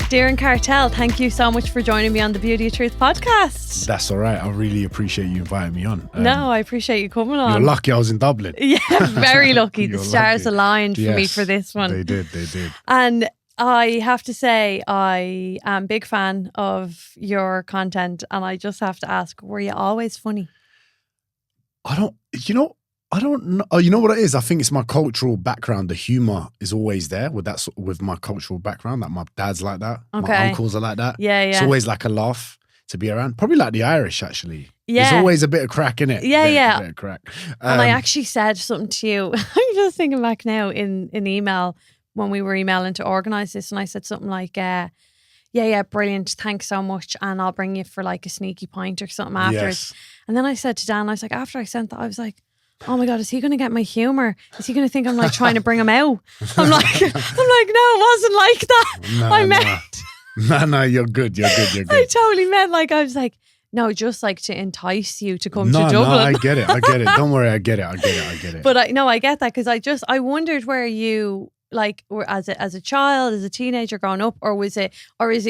Diren Kartal, thank you so much for joining me on the Beauty of Truth podcast. That's all right. I really appreciate you inviting me on. No, I appreciate you coming on. You're lucky I was in Dublin. Yeah, very lucky. The stars lucky. aligned for me for this one. They did. And I have to say, I am a big fan of your content, and I just have to ask, were you always funny? I don't know. Oh, you know what it is? I think it's my cultural background. The humor is always there with my cultural background. Like my dad's like that. Okay. My uncles are like that. Yeah. It's always like a laugh to be around. Probably like the Irish, actually. Yeah. There's always a bit of crack in it. Yeah. A bit of crack. And I actually said something to you. I'm just thinking back now in email when we were emailing to organise this, and I said something like, yeah, brilliant, thanks so much, and I'll bring you for like a sneaky pint or something afterwards. Yes. And then I said to Dan, I was like, after I sent that, I was like, oh my God, is he going to get my humour? Is he going to think I'm like trying to bring him out? I'm like, no, it wasn't like that. No, you're good. I totally meant like, I was like, no, just like to entice you to come to Dublin. No, I get it. Don't worry, I get it. But I get that, because I wondered where you like were as a child, as a teenager growing up, or is it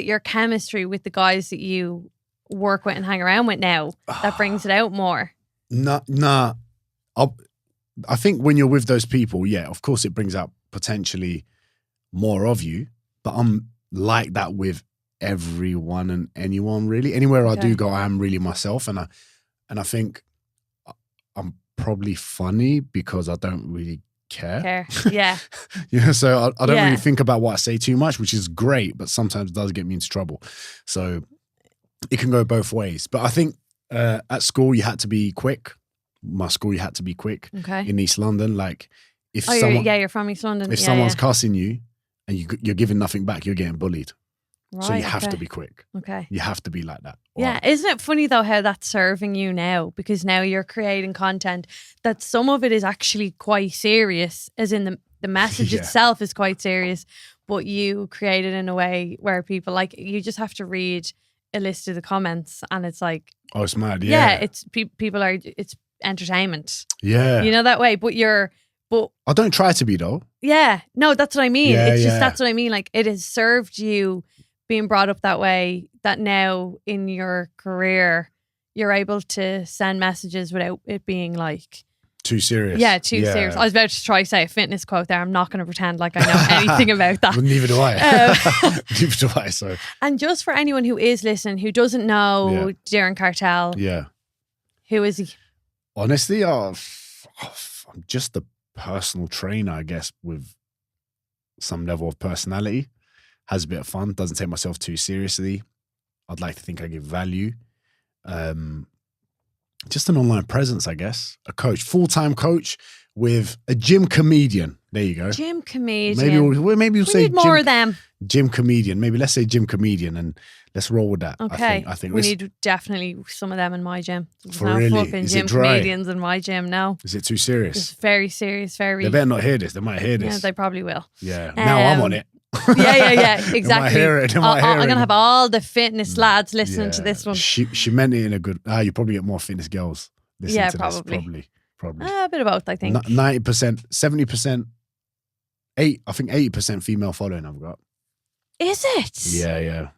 your chemistry with the guys that you work with and hang around with now that brings it out more? Nah. I think when you're with those people, yeah, of course it brings out potentially more of you, but I'm like that with everyone and anyone, really. Anywhere I do go, I am really myself, and I think I'm probably funny because I don't really care. Yeah. So I don't really think about what I say too much, which is great, but sometimes it does get me into trouble. So it can go both ways. But I think at school you had to be quick. My school, you had to be quick. Okay. In East London, like if you're from East London. If someone's cussing you and you're giving nothing back, you're getting bullied. Right, so you have to be quick. Okay. You have to be like that. Yeah. Isn't it funny though how that's serving you now? Because now you're creating content that some of it is actually quite serious, as in the message itself is quite serious, but you create it in a way where people, like, you just have to read a list of the comments and it's like, oh, it's mad. Yeah. It's people are, it's entertainment. Yeah. You know, that way. But I don't try to be though. Yeah. No, that's what I mean. Yeah, it's just, that's what I mean. Like, it has served you being brought up that way, that now in your career, you're able to send messages without it being like too serious. Yeah, too serious. I was about to try to say a fitness quote there. I'm not going to pretend like I know anything about that. Well, neither do I. Neither do I. So. And just for anyone who is listening, who doesn't know Diren Kartal, who is he? Honestly, I'm just a personal trainer, I guess, with some level of personality. Has a bit of fun, doesn't take myself too seriously. I'd like to think I give value. Just an online presence, I guess. A coach, full-time coach with a gym comedian. There you go. Gym comedian. Maybe we'll say need more of them. Gym comedian. Maybe let's say gym comedian and let's roll with that. Okay. I think we need definitely some of them in my gym. There's for no really? fucking Is gym it dry? comedians in my gym, no. Is it too serious? It's very serious, very. They better not hear this. They might hear this. Yeah, they probably will. Yeah. Now I'm on it. Yeah, exactly. They might hear it. I'm going to have all the fitness lads listening to this one. She meant it in a good... you probably get more fitness girls listening to probably. This. Probably. A bit of both, I think. 90%, 70%, I think 80% female following I've got. Is it? Yeah.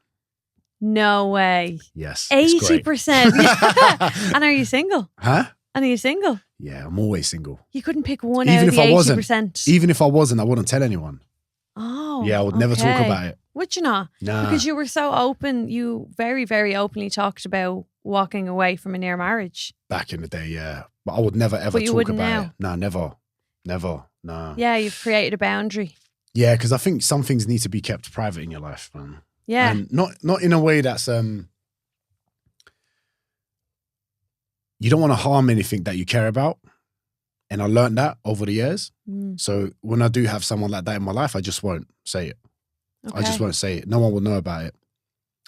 No way. Yes. 80%. And are you single? Huh? And are you single? Yeah, I'm always single. You couldn't pick one out of the 80%. Even if I wasn't, I wouldn't tell anyone. Oh. Yeah, I would never talk about it. Would you not? Nah. Because you were so open. You very, very openly talked about walking away from a near marriage. Back in the day, yeah. But I would never ever talk about it. No, never. No. Yeah, you've created a boundary. Yeah, because I think some things need to be kept private in your life, man. Yeah. And not in a way that's you don't want to harm anything that you care about. And I learned that over the years. So when I do have someone like that in my life, I just won't say it. Okay. I just won't say it. No one will know about it.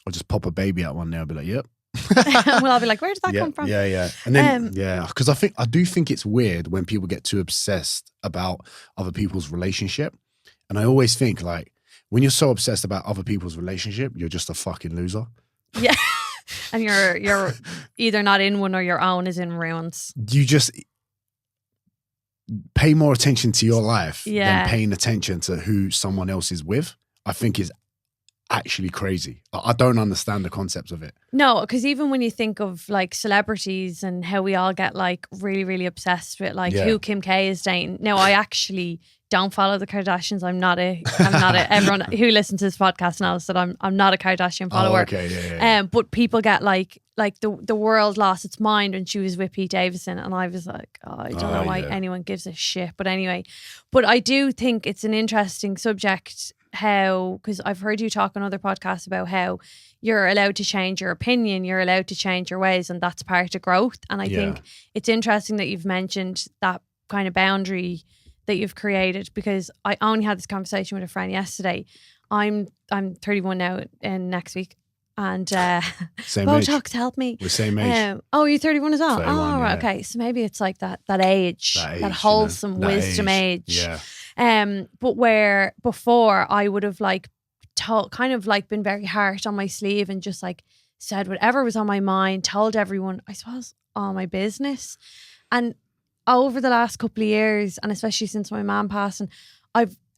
I'll just pop a baby out one day. I'll be like, yep. Well, I'll be like, where did that come from? Yeah. And then, because I do think it's weird when people get too obsessed about other people's relationship. And I always think, like, when you're so obsessed about other people's relationship, you're just a fucking loser. Yeah. And you're either not in one or your own is in ruins. You just pay more attention to your life than paying attention to who someone else is with. I think is actually crazy. I don't understand the concepts of it. No, because even when you think of like celebrities and how we all get like really, really obsessed with like who Kim K is dating. No, I actually don't follow the Kardashians. I'm not a everyone who listens to this podcast knows that I'm not a Kardashian follower. Oh, okay, yeah. But people get like the world lost its mind when she was with Pete Davidson, and I was like, I don't know why anyone gives a shit. But anyway, but I do think it's an interesting subject. How, because I've heard you talk on other podcasts about how you're allowed to change your opinion, you're allowed to change your ways, and that's part of growth. And I think it's interesting that you've mentioned that kind of boundary that you've created, because I only had this conversation with a friend yesterday. I'm 31 now in next week, and same Botox age. help me. We're same age. Oh, you're 31 as well. 31, oh, right, okay. So maybe it's like that age, that wholesome wisdom age. Yeah. But where before I would have like kind of like been very hard on my sleeve and just like said whatever was on my mind, told everyone, I suppose, all my business. And over the last couple of years, and especially since my mum passed,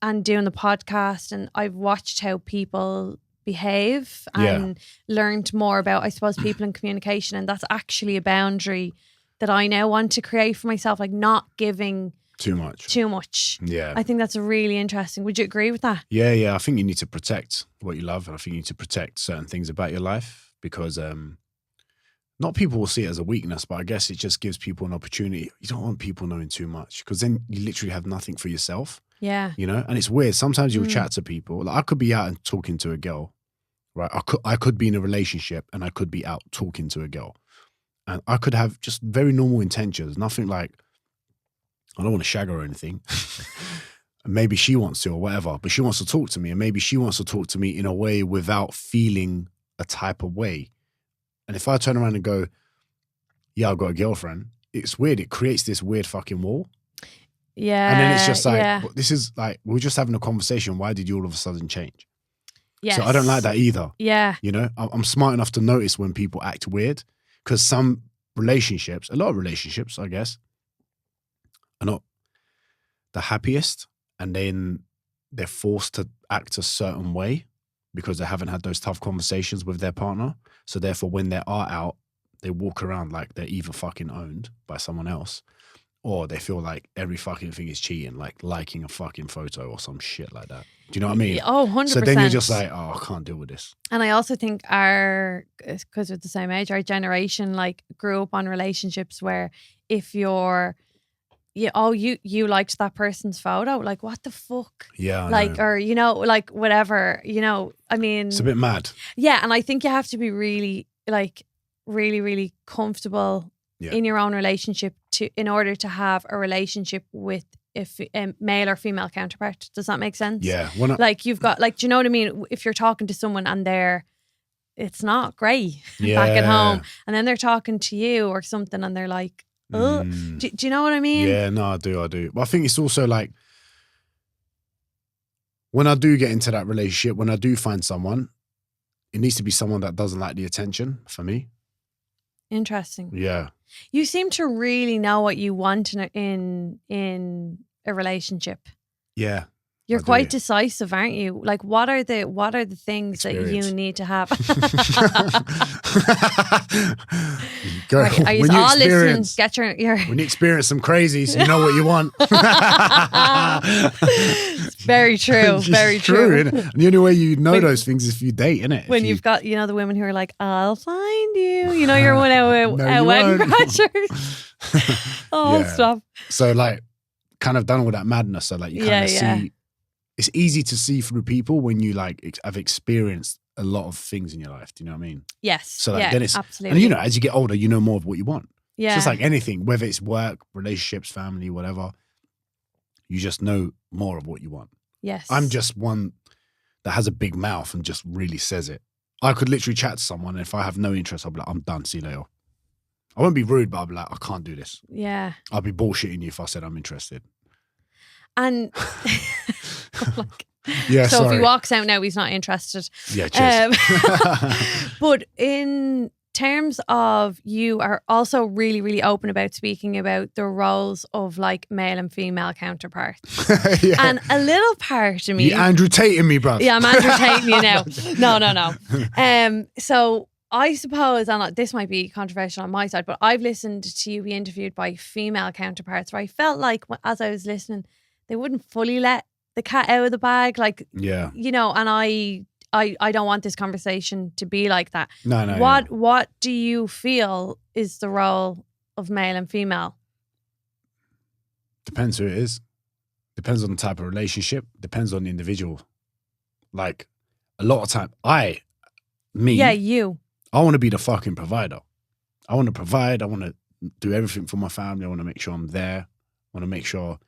and doing the podcast, and I've watched how people behave and learned more about, I suppose, people and communication. And that's actually a boundary that I now want to create for myself, like not giving too much. Yeah. I think that's really interesting. Would you agree with that? Yeah. I think you need to protect what you love. And I think you need to protect certain things about your life, because not people will see it as a weakness, but I guess it just gives people an opportunity. You don't want people knowing too much, because then you literally have nothing for yourself. Yeah. You know, and it's weird. Sometimes you'll chat to people. Like I could be out and talking to a girl, right? I could be in a relationship and I could be out talking to a girl. And I could have just very normal intentions. Nothing like, I don't want to shag her or anything. Maybe she wants to or whatever, but she wants to talk to me. And maybe she wants to talk to me in a way without feeling a type of way. And if I turn around and go, yeah, I've got a girlfriend, it's weird. It creates this weird fucking wall. Yeah. And then it's just like, this is like, we're just having a conversation. Why did you all of a sudden change? Yes. So I don't like that either. Yeah. You know, I'm smart enough to notice when people act weird, because some relationships, a lot of relationships, I guess, are not the happiest, and then they're forced to act a certain way because they haven't had those tough conversations with their partner. So therefore, when they are out, they walk around like they're either fucking owned by someone else, or they feel like every fucking thing is cheating, like liking a fucking photo or some shit like that. Do you know what I mean? Oh, 100%. So then you're just like, oh, I can't deal with this. And I also think because we're the same age, our generation like grew up on relationships where if you're, you liked that person's photo, like what the fuck? Yeah. Like, or, you know, like whatever, you know, I mean. It's a bit mad. Yeah. And I think you have to be really, really comfortable in your own relationship in order to have a relationship with a male or female counterpart. Does that make sense? Yeah. Like you've got, like, do you know what I mean? If you're talking to someone and it's not great back at home, and then they're talking to you or something and they're like, oh, do you know what I mean? Yeah, no, I do. But I think it's also like, when I do get into that relationship, when I do find someone, it needs to be someone that doesn't like the attention for me. Interesting. Yeah. You seem to really know what you want in a relationship. Yeah. You're quite decisive, aren't you? Like, what are the things that you need to have? Are you all listening? Get your when you experience some crazies, you know what you want. Very true. Very true. Isn't it? And the only way you know those things is if you date, innit? When you've got, you know, the women who are like, I'll find you. You know, you're one of wedding crashers. Stop. So like, kind of done all that madness. So like, you kind of see. It's easy to see through people when you like have experienced a lot of things in your life. Do you know what I mean? Yes. So like, then it's absolutely. And you know, as you get older, you know more of what you want. Yeah. It's just like anything, whether it's work, relationships, family, whatever. You just know more of what you want. Yes. I'm just one that has a big mouth and just really says it. I could literally chat to someone, and if I have no interest, I'll be like, I'm done. See you later. I won't be rude, but I'll be like, I can't do this. Yeah. I'll be bullshitting you if I said I'm interested. And yeah, so if he walks out now, he's not interested. Yeah, cheers. But in terms of, you are also really, really open about speaking about the roles of like male and female counterparts. Yeah. And a little part of me... You Andrew Tating me, bruv. Yeah, I'm Andrew Tating you now. No. So I suppose, and this might be controversial on my side, but I've listened to you be interviewed by female counterparts where I felt like as I was listening, they wouldn't fully let the cat out of the bag. Like, yeah. you know, and I don't want this conversation to be like that. No. What do you feel is the role of male and female? Depends who it is. Depends on the type of relationship. Depends on the individual. Like, a lot of time, Yeah, you. I want to be the fucking provider. I want to provide. I want to do everything for my family. I want to make sure I'm there. I want to make sure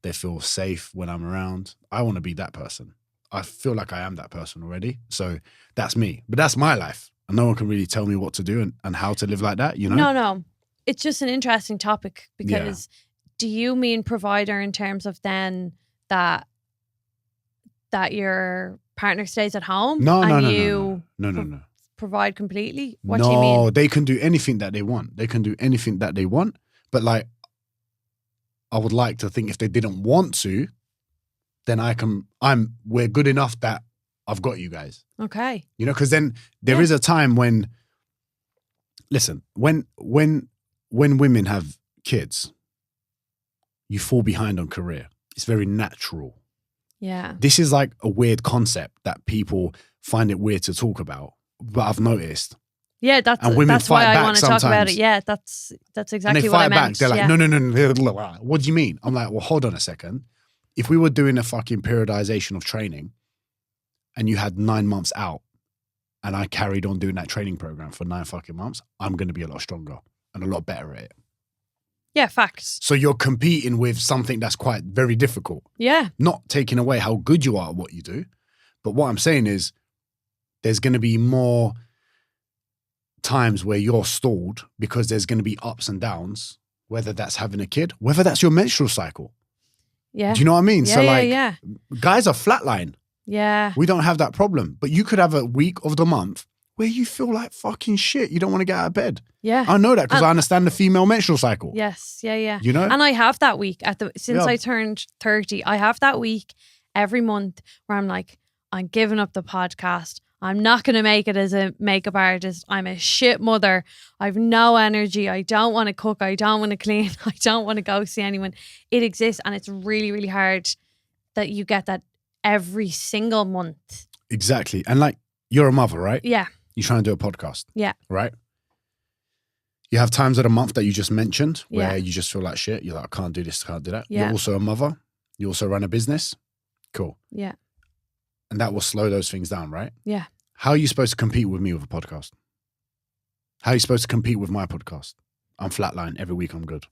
they feel safe when I'm around. I want to be that person. I feel like I am that person already. So that's me. But that's my life. And no one can really tell me what to do and how to live like that, you know? No. It's just an interesting topic because do you mean provider in terms of then that your partner stays at home? No. Provide completely? What do you mean? No, they can do anything that they want. But like, I would like to think if they didn't want to, then we're good enough that I've got you guys. Okay. You know, because then there is a time when, listen, when women have kids, you fall behind on career. It's very natural. Yeah. This is like a weird concept that people find it weird to talk about, but I've noticed. Yeah, that's why I want to talk about it. Yeah, that's exactly what I meant. They're like, no. What do you mean? I'm like, well, hold on a second. If we were doing a fucking periodization of training and you had 9 months out and I carried on doing that training program for 9 fucking months, I'm going to be a lot stronger and a lot better at it. Yeah, facts. So you're competing with something that's quite very difficult. Yeah. Not taking away how good you are at what you do. But what I'm saying is there's going to be more times where you're stalled because there's going to be ups and downs, whether that's having a kid, whether that's your menstrual cycle. Yeah. Do you know what I mean? Yeah, guys are flatline. Yeah. We don't have that problem. But you could have a week of the month where you feel like fucking shit. You don't want to get out of bed. Yeah. I know that because I understand the female menstrual cycle. Yes. Yeah. You know? And I have that week since I turned 30. I have that week every month where I'm like, I'm giving up the podcast. I'm not going to make it as a makeup artist. I'm a shit mother. I've no energy. I don't want to cook. I don't want to clean. I don't want to go see anyone. It exists and it's really, really hard that you get that every single month. Exactly. And like, you're a mother, right? Yeah. You're trying to do a podcast. Yeah. Right? You have times of the month that you just mentioned where you just feel like shit. You're like, I can't do this, can't do that. Yeah. You're also a mother. You also run a business. Cool. Yeah. And that will slow those things down, right? Yeah. How are you supposed to compete with me with a podcast? How are you supposed to compete with my podcast? I'm flatline. Every week I'm good.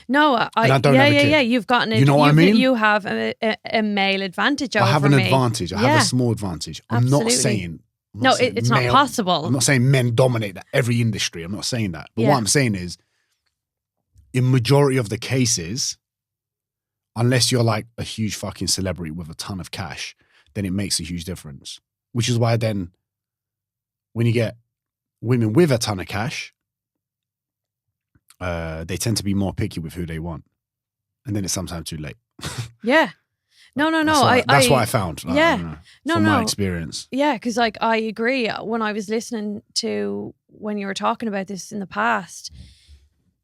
No, I don't have a kid. Yeah. You've gotten it. You know what I mean? You have a male advantage over me. I have an advantage. I have a small advantage. I'm not saying... it's not possible. I'm not saying men dominate every industry. I'm not saying that. But what I'm saying is, in majority of the cases, unless you're like a huge fucking celebrity with a ton of cash, then it makes a huge difference. Which is why then when you get women with a ton of cash, they tend to be more picky with who they want. And then it's sometimes too late. Yeah. No. That's what I found. Yeah. From my experience. Yeah, because like I agree. When I was listening to when you were talking about this in the past,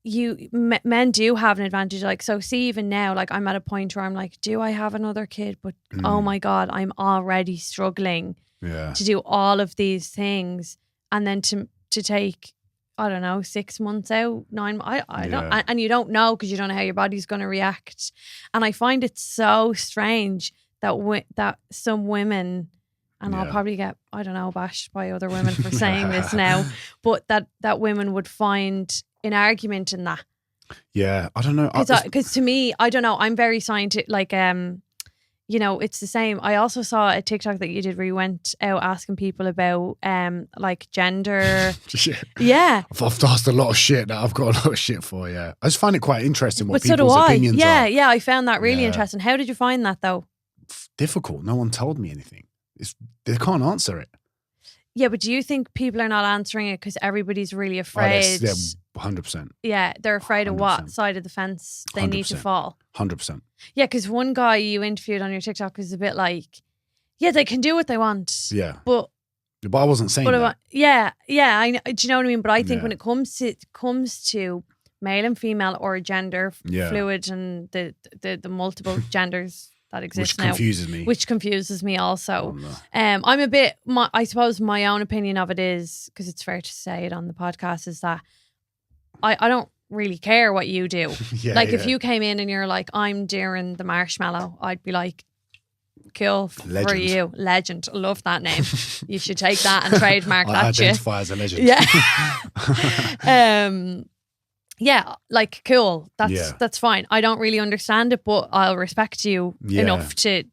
men do have an advantage. Like, so see, even now, like I'm at a point where I'm like, do I have another kid? But oh my God, I'm already struggling to do all of these things. And then to take, I don't know, 6 months out, 9 months, I don't, and you don't know because you don't know how your body's going to react. And I find it so strange that that some women, and I'll probably get, I don't know, bashed by other women for saying this now, but that women would find an argument in that. Yeah, I don't know. Because to me, I don't know, I'm very scientific, like, you know, it's the same. I also saw a TikTok that you did where you went out asking people about like gender. Yeah. I've asked a lot of shit that I've got a lot of shit for, I just find it quite interesting what people's opinions are. Yeah, I found that really interesting. How did you find that though? Difficult. No one told me anything. They can't answer it. Yeah, but do you think people are not answering it because everybody's really afraid? Yeah, 100%. Yeah, they're afraid of 100%. what side of the fence they need to 100%. fall. 100%. Yeah, because one guy you interviewed on your TikTok was a bit like, yeah, they can do what they want. Yeah. But I wasn't saying that. Yeah, I know, do you know what I mean? But I think Yeah. when it comes to male and female or gender fluid and the multiple genders that exist Which confuses me. Which confuses me also. Oh, no. I'm a bit, I suppose my own opinion of it is, because it's fair to say it on the podcast, is that I don't really care what you do. If you came in and you're like, I'm Diren the Marshmallow, I'd be like, cool for Legend. you. Legend. Love that name. You should take that and trademark that shit. Identify as a legend. Yeah. Yeah, like cool. That's fine. I don't really understand it, but I'll respect you enough to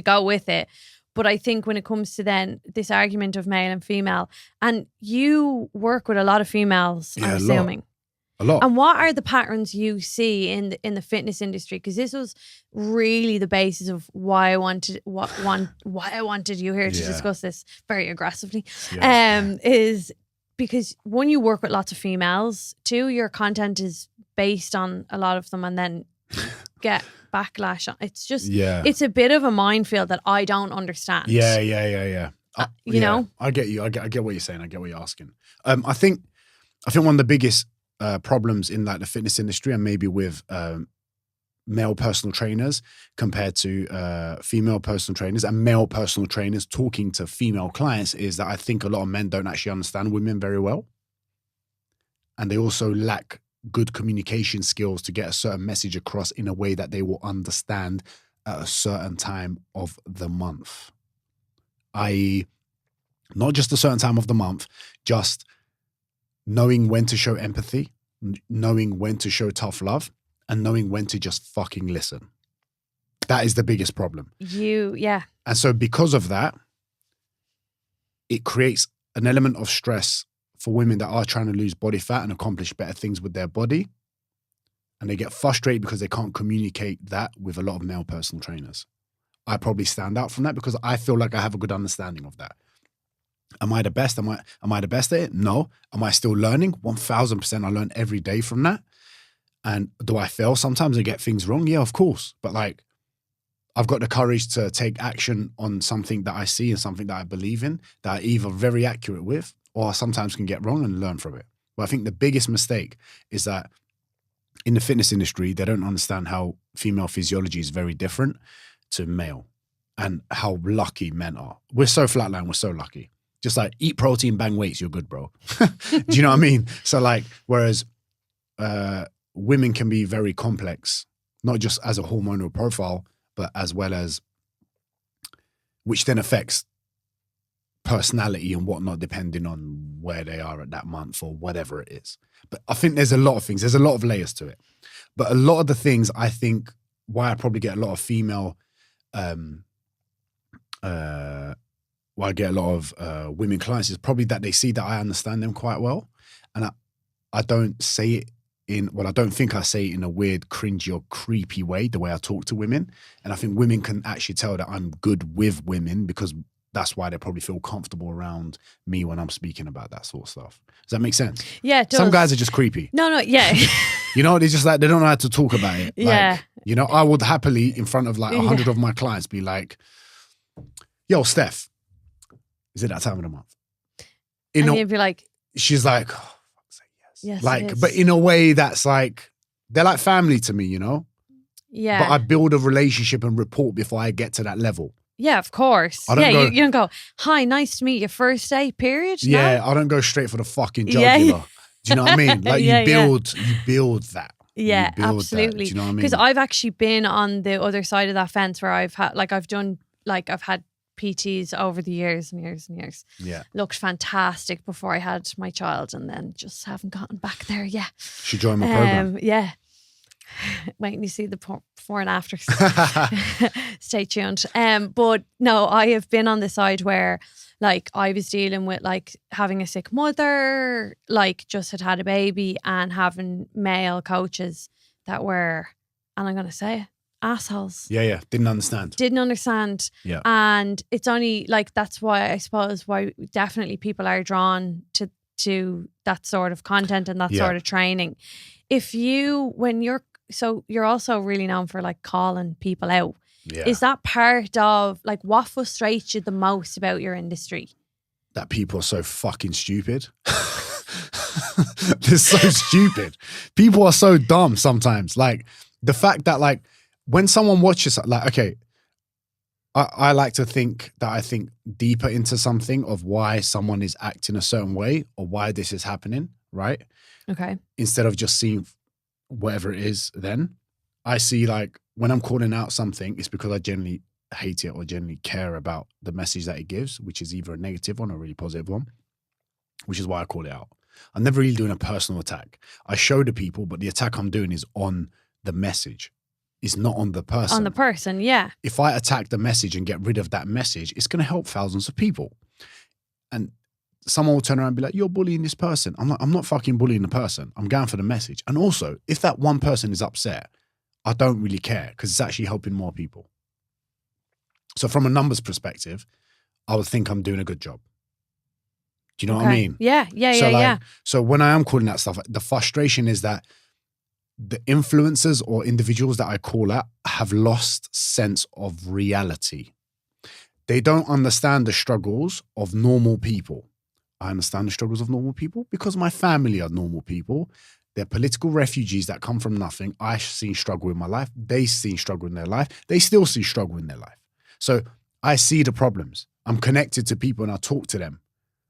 go with it. But I think when it comes to then this argument of male and female, and you work with a lot of females, I'm assuming. A lot. And what are the patterns you see in the fitness industry? Because this was really the basis of why I wanted you here to discuss this very aggressively. Yeah. Is because one, you work with lots of females. Two, your content is based on a lot of them, and then get backlash. It's just it's a bit of a minefield that I don't understand. Yeah. You know, I get you. I get what you're saying. I get what you're asking. I think one of the biggest problems in like the fitness industry, and maybe with male personal trainers compared to female personal trainers, and male personal trainers talking to female clients, is that I think a lot of men don't actually understand women very well, and they also lack good communication skills to get a certain message across in a way that they will understand at a certain time of the month, i.e. not just a certain time of the month, just knowing when to show empathy, knowing when to show tough love, and knowing when to just fucking listen. That is the biggest problem. And so because of that, it creates an element of stress for women that are trying to lose body fat and accomplish better things with their body. And they get frustrated because they can't communicate that with a lot of male personal trainers. I probably stand out from that because I feel like I have a good understanding of that. Am I the best? Am I the best at it? No. Am I still learning? 1000%. I learn every day from that. And do I fail sometimes and get things wrong? Yeah, of course. But like, I've got the courage to take action on something that I see and something that I believe in, that I'm either very accurate with or sometimes can get wrong and learn from it. But I think the biggest mistake is that in the fitness industry, they don't understand how female physiology is very different to male and how lucky men are. We're so flatline, we're so lucky. Just like eat protein, bang weights, you're good, bro. Do you know what I mean? So like, whereas women can be very complex, not just as a hormonal profile, but as well as, which then affects personality and whatnot, depending on where they are at that month or whatever it is. But I think there's a lot of things, there's a lot of layers to it. But a lot of the things, I think, why I probably get a lot of female, why I get a lot of women clients is probably that they see that I understand them quite well. And I don't say it I don't think I say it in a weird, cringy or creepy way, the way I talk to women. And I think women can actually tell that I'm good with women because that's why they probably feel comfortable around me when I'm speaking about that sort of stuff. Does that make sense? Yeah, it does. Some guys are just creepy. No, yeah. You know, they're just like, they don't know how to talk about it. Yeah. Like, you know, I would happily, in front of like 100 of my clients, be like, yo, Steph, is it that time of the month? And you'd be like, she's like, oh, fuck's sake, yes, like, but in a way that's like, they're like family to me, you know? Yeah. But I build a relationship and rapport before I get to that level. Yeah, of course. I don't you don't go, hi, nice to meet you, first day, period. Yeah, No? I don't go straight for the fucking jugular. Do you know what I mean? Like you build that. Yeah, you build absolutely. That. Do you know what I mean? Because I've actually been on the other side of that fence where I've had PTs over the years and years and years. Yeah. Looked fantastic before I had my child and then just haven't gotten back there yet. Should join my program. Yeah. Waiting to see the before and after. Stay tuned. But no, I have been on the side where like I was dealing with like having a sick mother, like just had a baby and having male coaches that were, and I'm going to say it, assholes. Yeah. Didn't understand. Didn't understand. Yeah. And it's only like, that's why I suppose why definitely people are drawn to that sort of content and that sort of training. So you're also really known for like calling people out. Yeah. Is that part of like what frustrates you the most about your industry? That people are so fucking stupid. They're so stupid. People are so dumb sometimes. Like the fact that like when someone watches, like, okay, I like to think that I think deeper into something of why someone is acting a certain way or why this is happening, right? Okay. Instead of just seeing whatever it is, then I see like when I'm calling out something, it's because I generally hate it or generally care about the message that it gives, which is either a negative one or a really positive one, which is why I call it out. I'm never really doing a personal attack. I show the people, but the attack I'm doing is on the message. It's not on the person. On the person, yeah. If I attack the message and get rid of that message, it's going to help thousands of people. And someone will turn around and be like, you're bullying this person. I'm like, I'm not fucking bullying the person. I'm going for the message. And also, if that one person is upset, I don't really care because it's actually helping more people. So from a numbers perspective, I would think I'm doing a good job. Do you know what I mean? Yeah. So when I am calling that stuff, the frustration is that the influencers or individuals that I call out have lost sense of reality. They don't understand the struggles of normal people. I understand the struggles of normal people because my family are normal people. They're political refugees that come from nothing. I've seen struggle in my life. They've seen struggle in their life. They still see struggle in their life. So I see the problems. I'm connected to people and I talk to them.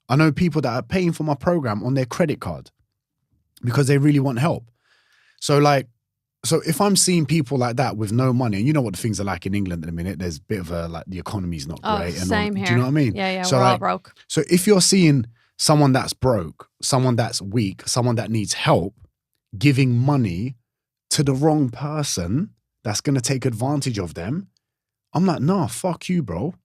I know people that are paying for my program on their credit card because they really want help. So if I'm seeing people like that with no money, and you know what the things are like in England at the minute, there's a bit of a, like the economy's not great. And same here. Do you know what I mean? Yeah, so we're like, all broke. So if you're seeing someone that's broke, someone that's weak, someone that needs help, giving money to the wrong person that's going to take advantage of them, I'm like, nah, fuck you, bro.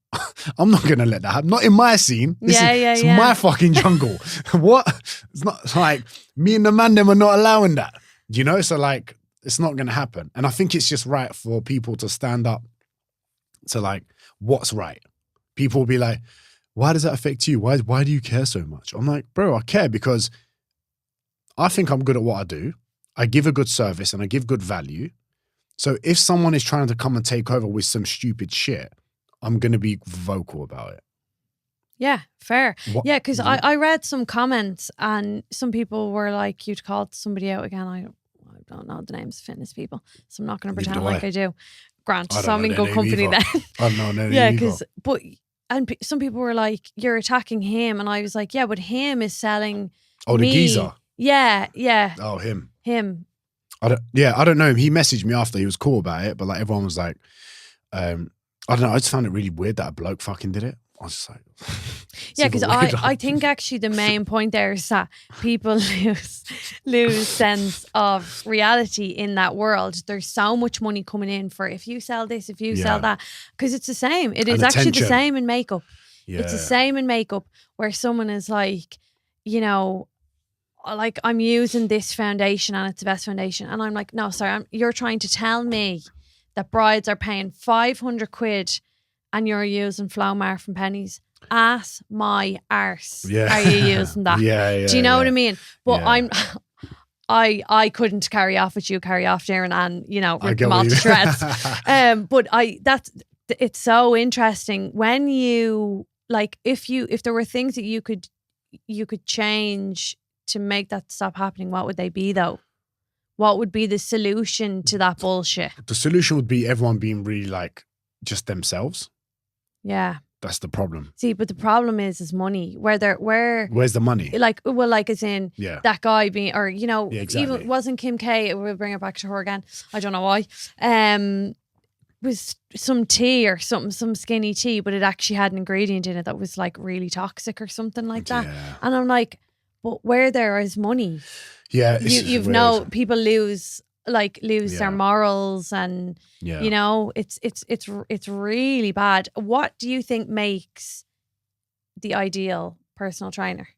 I'm not going to let that happen. Not in my scene. It's my fucking jungle. What? It's not it's like me and the man them are not allowing that. You know? So like, it's not going to happen. And I think it's just right for people to stand up to like, what's right? People will be like, why does that affect you? Why do you care so much? I'm like, bro, I care because I think I'm good at what I do. I give a good service and I give good value. So if someone is trying to come and take over with some stupid shit, I'm going to be vocal about it. Yeah, fair. What? Yeah, because I read some comments and some people were like, you'd called somebody out again. I don't know the names of fitness people, so I'm not going to pretend like I do. Grant, so I'm in good company then. I don't know. Yeah, because, some people were like, you're attacking him. And I was like, yeah, but him is selling the geezer. Yeah. Oh, him. I don't know him. He messaged me after. He was cool about it, but like everyone was like, I don't know. I just found it really weird that a bloke fucking did it. I was just like, yeah, because I think actually the main point there is that people lose sense of reality in that world. There's so much money coming in for if you sell this, if you sell that, because it's the same. It is actually the same in makeup. Yeah. It's the same in makeup where someone is like, you know, like I'm using this foundation and it's the best foundation. And I'm like, no, sorry, you're trying to tell me that brides are paying 500 quid and you're using Flowmar from Pennies. Ass my arse. Yeah. Are you using that? Yeah. Do you know what I mean? But I couldn't carry off what you carry off, Diren, and you know, rip them all to shreds. But it's so interesting when you like if there were things that you could change to make that stop happening, what would they be though? What would be the solution to that bullshit? The solution would be everyone being really like just themselves. Yeah. That's the problem. See, but the problem is money. Where's the money? Like, well, like as in that guy being, or you know, even wasn't Kim K. We'll bring it back to her again. I don't know why. Was some tea or something, some skinny tea, but it actually had an ingredient in it that was like really toxic or something like that. Yeah. And I'm like, but where there is money, people lose their morals and you know it's really bad. What do you think makes the ideal personal trainer?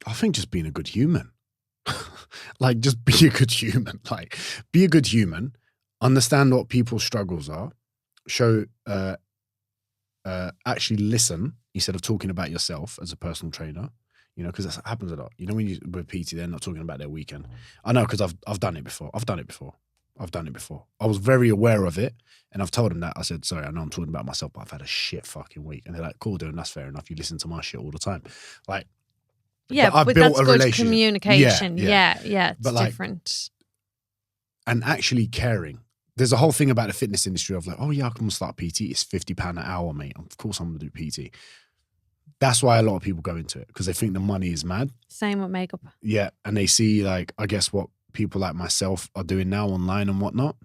I think just being a good human. Like just be a good human. Like be a good human. understand what people's struggles are, show, actually listen instead of talking about yourself as a personal trainer, you know, because that happens a lot. You know, when you with PT, they're not talking about their weekend. I know, because I've done it before. I've done it before. I was very aware of it, and I've told them that. I said, sorry, I know I'm talking about myself, but I've had a shit fucking week. And they're like, cool, dude, that's fair enough. You listen to my shit all the time. Like, yeah, but that's good communication. Yeah, it's but like, different. And actually caring. There's a whole thing about the fitness industry of like, oh yeah, I can start PT. It's £50 an hour, mate. Of course I'm going to do PT. That's why a lot of people go into it, because they think the money is mad. Same with makeup. Yeah, and they see, like, I guess what people like myself are doing now online and whatnot.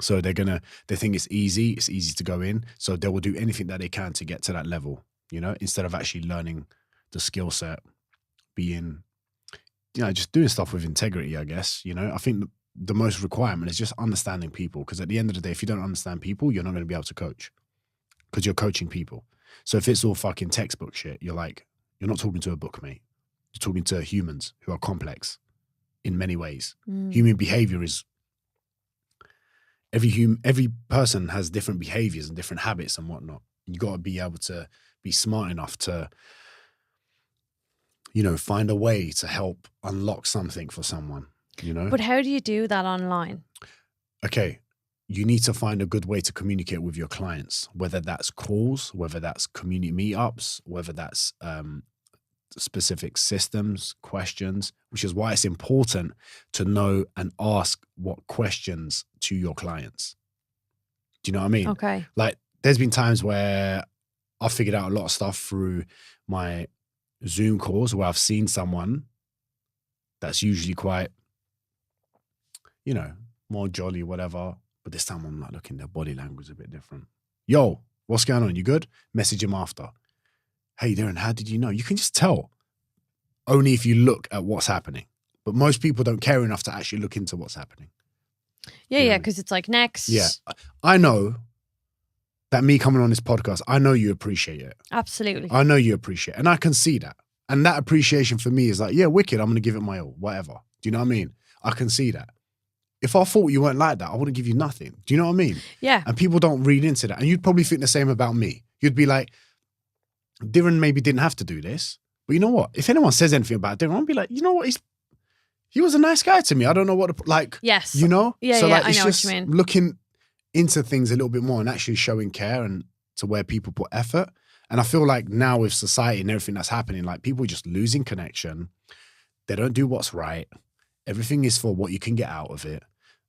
So they think it's easy to go in. So they will do anything that they can to get to that level, you know, instead of actually learning the skill set, being, you know, just doing stuff with integrity, I guess. You know, I think the most requirement is just understanding people, because at the end of the day, if you don't understand people, you're not going to be able to coach, because you're coaching people. So if it's all fucking textbook shit, you're not talking to a book, mate. You're talking to humans who are complex in many ways. Human behavior is, every person has different behaviors and different habits and whatnot. You got to be able to be smart enough to, you know, find a way to help unlock something for someone, you know? But how do you do that online? Okay. You need to find a good way to communicate with your clients, whether that's calls, whether that's community meetups, whether that's specific systems, questions, which is why it's important to know and ask what questions to your clients. Do you know what I mean? Okay. Like, there's been times where I've figured out a lot of stuff through my Zoom calls where I've seen someone that's usually quite, you know, more jolly, whatever. But this time I'm like, looking, their body language is a bit different. Yo, what's going on? You good? Message him after. Hey, Diren, how did you know? You can just tell. Only if you look at what's happening. But most people don't care enough to actually look into what's happening. Yeah, because it's like next. Yeah. I know that me coming on this podcast, I know you appreciate it. Absolutely. I know you appreciate it. And I can see that. And that appreciation for me is like, yeah, wicked, I'm going to give it my all, whatever. Do you know what I mean? I can see that. If I thought you weren't like that, I wouldn't give you nothing. Do you know what I mean? Yeah. And people don't read into that. And you'd probably think the same about me. You'd be like, Diren maybe didn't have to do this. But you know what? If anyone says anything about Diren, I'll be like, you know what? He was a nice guy to me. I don't know what, yes. You know? Yeah, so like, I it's know just what you mean. looking into things a little bit more and actually showing care and to where people put effort. And I feel like now with society and everything that's happening, like people are just losing connection. They don't do what's right. Everything is for what you can get out of it.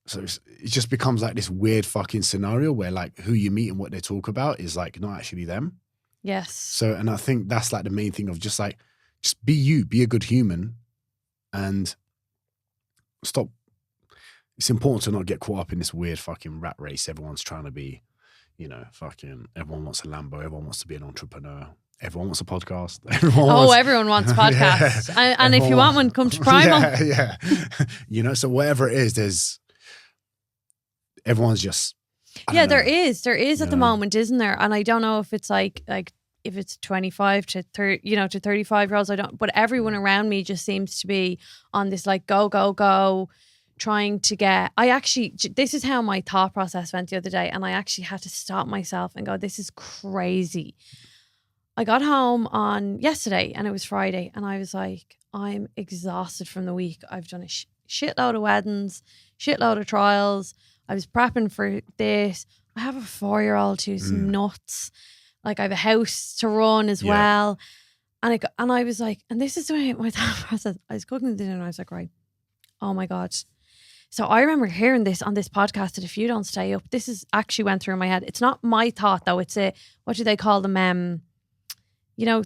So it just becomes like this weird fucking scenario where like who you meet and what they talk about is like not actually them. Yes. So, and I think that's like the main thing of just be you, be a good human and stop. It's important to not get caught up in this weird fucking rat race. Everyone's trying to be, you know, fucking, everyone wants a Lambo. Everyone wants to be an entrepreneur. Everyone wants a podcast. Everyone wants podcasts. Yeah. And if you want one, come to Primal. Yeah. You know, so whatever it is, everyone's just, there is at the moment, isn't there? And I don't know if it's like if it's 25 to 30, you know, to 35-year-olds, but everyone around me just seems to be on this like go, trying to get, this is how my thought process went the other day. And I actually had to stop myself and go, this is crazy. I got home on yesterday and it was Friday and I was like, I'm exhausted from the week. I've done a shitload of weddings, shitload of trials. I was prepping for this. I have a 4-year-old who's nuts. Like I have a house to run as well. And I was like, and this is the way my thought process. I was cooking dinner and I was like, right, oh my God. So I remember hearing this on this podcast that if you don't stay up, this is actually went through my head. It's not my thought though. It's what do they call them? You know,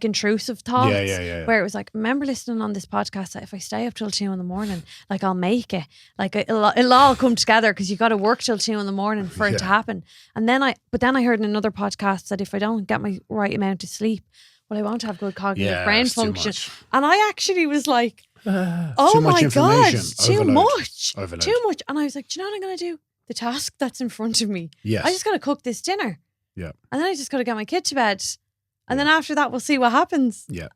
intrusive thoughts. Yeah. Where it was like, remember listening on this podcast that if I stay up till 2 a.m, like I'll make it. Like it'll all come together because you got to work till 2 a.m. for it to happen. And then I heard in another podcast that if I don't get my right amount of sleep, well, I won't have good cognitive brain function. And I actually was like, oh my God, too much. And I was like, do you know what I'm going to do? The task that's in front of me. Yes. I just got to cook this dinner. Yeah. And then I just got to get my kid to bed. And then after that, we'll see what happens. Yeah.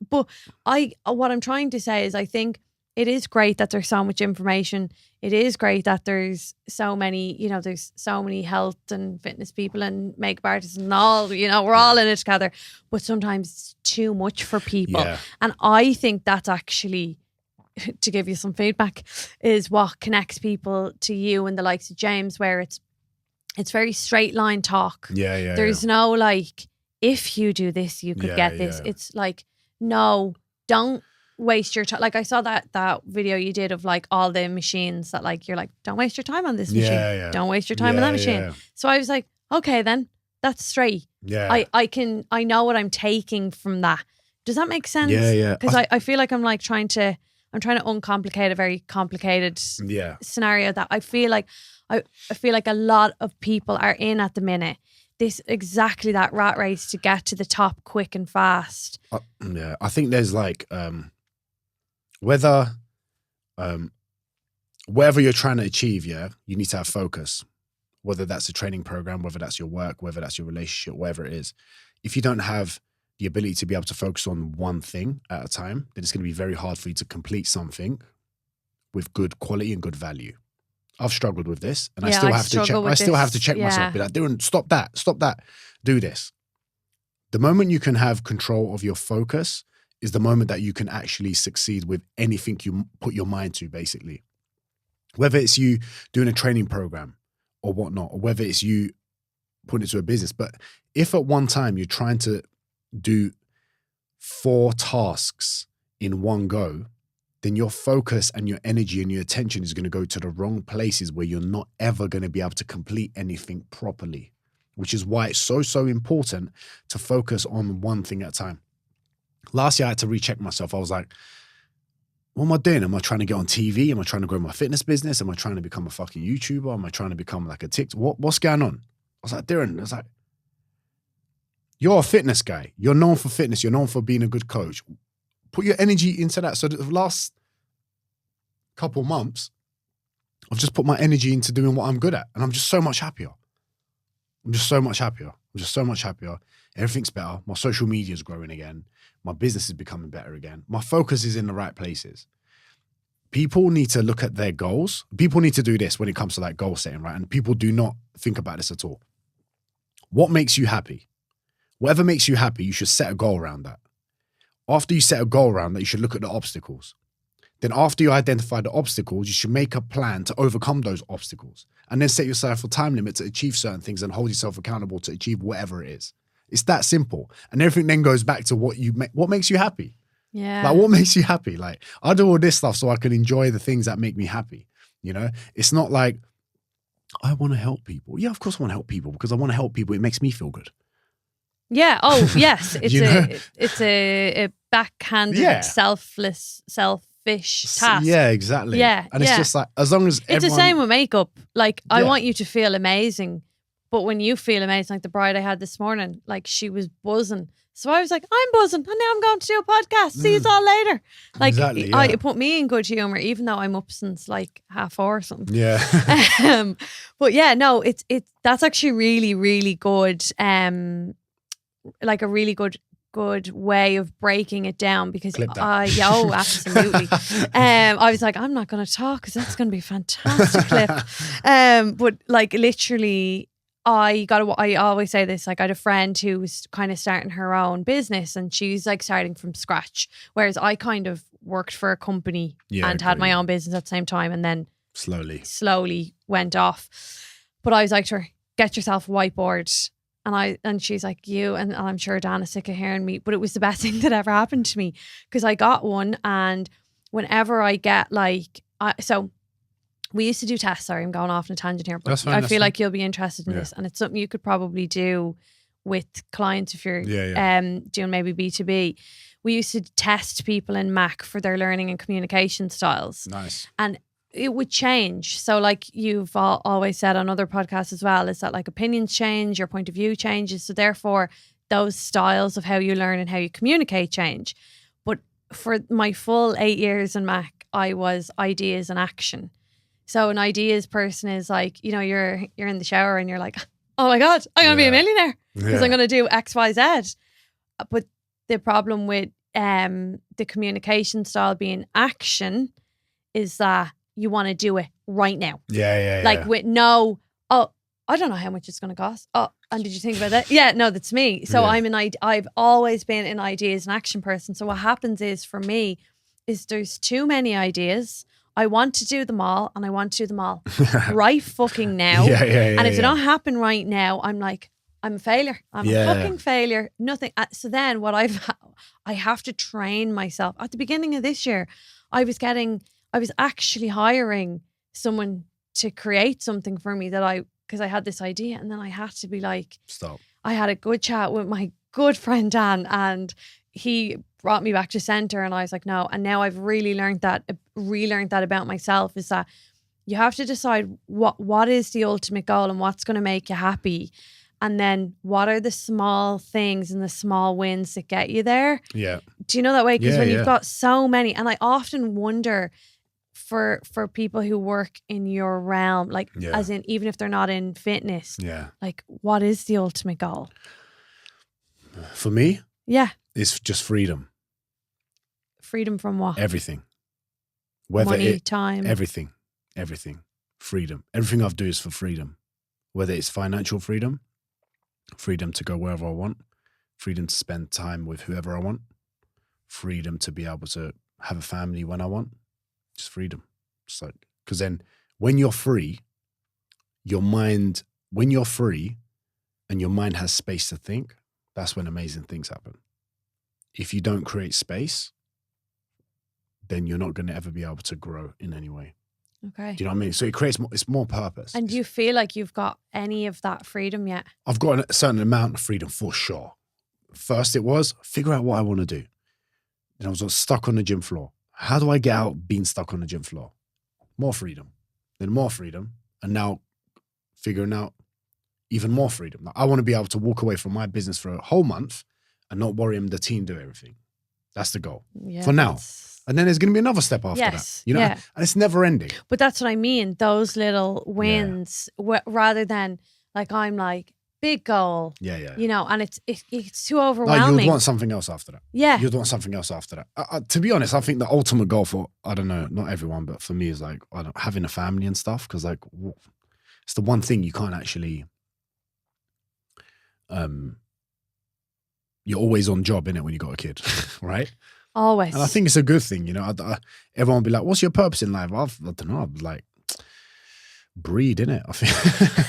But what I'm trying to say is I think it is great that there's so much information. It is great that there's so many, you know, there's so many health and fitness people and makeup artists and all, you know, we're all in it together. But sometimes it's too much for people. Yeah. And I think that's actually, to give you some feedback, is what connects people to you and the likes of James, where it's very straight line talk. There's no like, if you do this, you could get this. It's like, no, don't waste your time. Like I saw that video you did of like all the machines that like, you're like, don't waste your time on this machine. Don't waste your time on that machine. So I was like, okay, then that's straight. I know what I'm taking from that. Does that make sense? Because I feel like I'm trying to uncomplicate a very complicated scenario that I feel like a lot of people are in at the minute. This exactly that rat race to get to the top quick and fast. I think there's like whatever you're trying to achieve, you need to have focus. Whether that's a training program, whether that's your work, whether that's your relationship, whatever it is. If you don't have the ability to be able to focus on one thing at a time, then it's going to be very hard for you to complete something with good quality and good value. I've struggled with this, and I still have to check. I still have to check myself. Be like, Diren, stop that. Do this. The moment you can have control of your focus is the moment that you can actually succeed with anything you put your mind to, basically. Whether it's you doing a training program or whatnot, or whether it's you putting it to a business. But if at one time you're trying to do 4 tasks in one go, then your focus and your energy and your attention is going to go to the wrong places where you're not ever going to be able to complete anything properly, which is why it's so important to focus on one thing at a time. Last year, I had to recheck myself. I was like, what am I doing? Am I trying to get on TV? Am I trying to grow my fitness business? Am I trying to become a fucking YouTuber? Am I trying to become like a TikTok? What's going on? I was like, Diren, I was like, you're a fitness guy. You're known for fitness. You're known for being a good coach. Put your energy into that. So the last couple months, I've just put my energy into doing what I'm good at. And I'm just so much happier. Everything's better. My social media is growing again. My business is becoming better again. My focus is in the right places. People need to look at their goals. People need to do this when it comes to like goal setting, right? And people do not think about this at all. What makes you happy? Whatever makes you happy, you should set a goal around that. After you set a goal around that, you should look at the obstacles. Then after you identify the obstacles, you should make a plan to overcome those obstacles. And then set yourself a time limit to achieve certain things and hold yourself accountable to achieve whatever it is. It's that simple. And everything then goes back to what makes you happy. Yeah. Like, what makes you happy? Like, I do all this stuff so I can enjoy the things that make me happy. You know, it's not like, I want to help people. Yeah, of course I want to help people because I want to help people. It makes me feel good. Yeah. Oh, yes. It's a backhanded, selfish task. Yeah, exactly. Yeah. And it's just like, as long as it's the same with makeup. Like, I want you to feel amazing. But when you feel amazing, like the bride I had this morning, like she was buzzing. So I was like, I'm buzzing. And now I'm going to do a podcast. See you all later. Like, exactly, it put me in good humour, even though I'm up since like 4:30 or something. Yeah. But yeah, no, that's actually really, really good. Like a really good way of breaking it down because absolutely. I was like, I'm not going to talk because that's going to be a fantastic clip. But like literally, I always say this, like I had a friend who was kind of starting her own business and she's like starting from scratch. Whereas I kind of worked for a company and had my own business at the same time and then slowly went off. But I was like to her, get yourself a whiteboard. And she's like, and I'm sure Dan is sick of hearing me, but it was the best thing that ever happened to me because I got one. And whenever I get so we used to do tests. Sorry, I'm going off on a tangent here, but I feel like you'll be interested in this. And it's something you could probably do with clients if you're doing maybe B2B. We used to test people in Mac for their learning and communication styles. Nice. And it would change. So like you've always said on other podcasts as well, is that like opinions change, your point of view changes. So therefore those styles of how you learn and how you communicate change. But for my full 8 years in Mac, I was ideas and action. So an ideas person is like, you know, you're in the shower and you're like, oh my God, I'm going to be a millionaire because I'm going to do X, Y, Z. But the problem with the communication style being action is that you want to do it right now. Yeah. Like with no, oh, I don't know how much it's going to cost. Oh, and did you think about that? Yeah, no, that's me. So I've always been an ideas and action person. So what happens is for me is there's too many ideas. I want to do them all and I want to do them all right fucking now. And if they don't happen right now, I'm like, I'm a failure. I'm a fucking failure. Nothing. So then I have to train myself. At the beginning of this year, I was actually hiring someone to create something for me because I had this idea, and then I had to be like, stop. I had a good chat with my good friend Dan, and he brought me back to center, and I was like, no. And now I've relearned that about myself, is that you have to decide what is the ultimate goal and what's going to make you happy. And then what are the small things and the small wins that get you there? Yeah. Do you know that way? Because when you've got so many, and I often wonder for people who work in your realm, like as in even if they're not in fitness, like what is the ultimate goal? For me? Yeah. It's just freedom. Freedom from what? Everything. Money, time. Everything. Freedom. Everything I've do is for freedom. Whether it's financial freedom to go wherever I want, freedom to spend time with whoever I want, freedom to be able to have a family when I want, just freedom. Just like, because then when you're free and your mind has space to think, that's when amazing things happen. If you don't create space, then you're not going to ever be able to grow in any way. Okay. Do you know what I mean? So it's more purpose. And do you feel like you've got any of that freedom yet? I've got a certain amount of freedom for sure. First it was figure out what I want to do. Then I was stuck on the gym floor. How do I get out being stuck on the gym floor? More freedom. Then more freedom. And now figuring out even more freedom. Like, I want to be able to walk away from my business for a whole month and not worry the team do everything. That's the goal. Yeah, for now. And then there's going to be another step after that. You know? Yeah. And it's never ending. But that's what I mean. Those little wins, rather than like, I'm like, big goal. Yeah. You know, and it's too overwhelming. No, you would want something else after that. Yeah. You'd want something else after that. To be honest, I think the ultimate goal for, I don't know, not everyone, but for me is like, having a family and stuff. Because like, it's the one thing you can't actually, you're always on job, innit, when you got a kid, right? Always. And I think it's a good thing, you know. Everyone will be like, what's your purpose in life? I don't know. I'm like, breed, innit? I think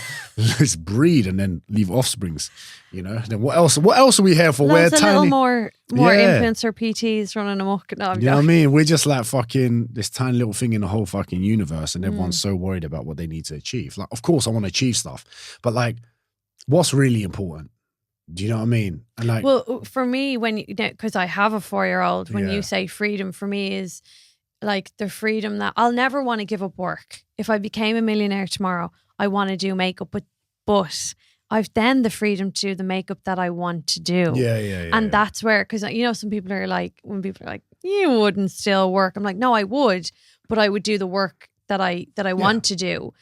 let's breed and then leave offsprings, you know. Then what else are we here for? We're tiny, a little more influencer PTs running amok. No, you know what I mean? We're just like fucking this tiny little thing in the whole fucking universe, and everyone's so worried about what they need to achieve. Like, of course I want to achieve stuff, but like, what's really important? Do you know what I mean? And like, well, for me, because I have a 4-year-old, when you say freedom, for me is like the freedom that I'll never want to give up work. If I became a millionaire tomorrow, I want to do makeup, but I've then the freedom to do the makeup that I want to do. Yeah. And that's where, because you know, some people are like, when people are like, you wouldn't still work. I'm like, no, I would, but I would do the work that I want to do.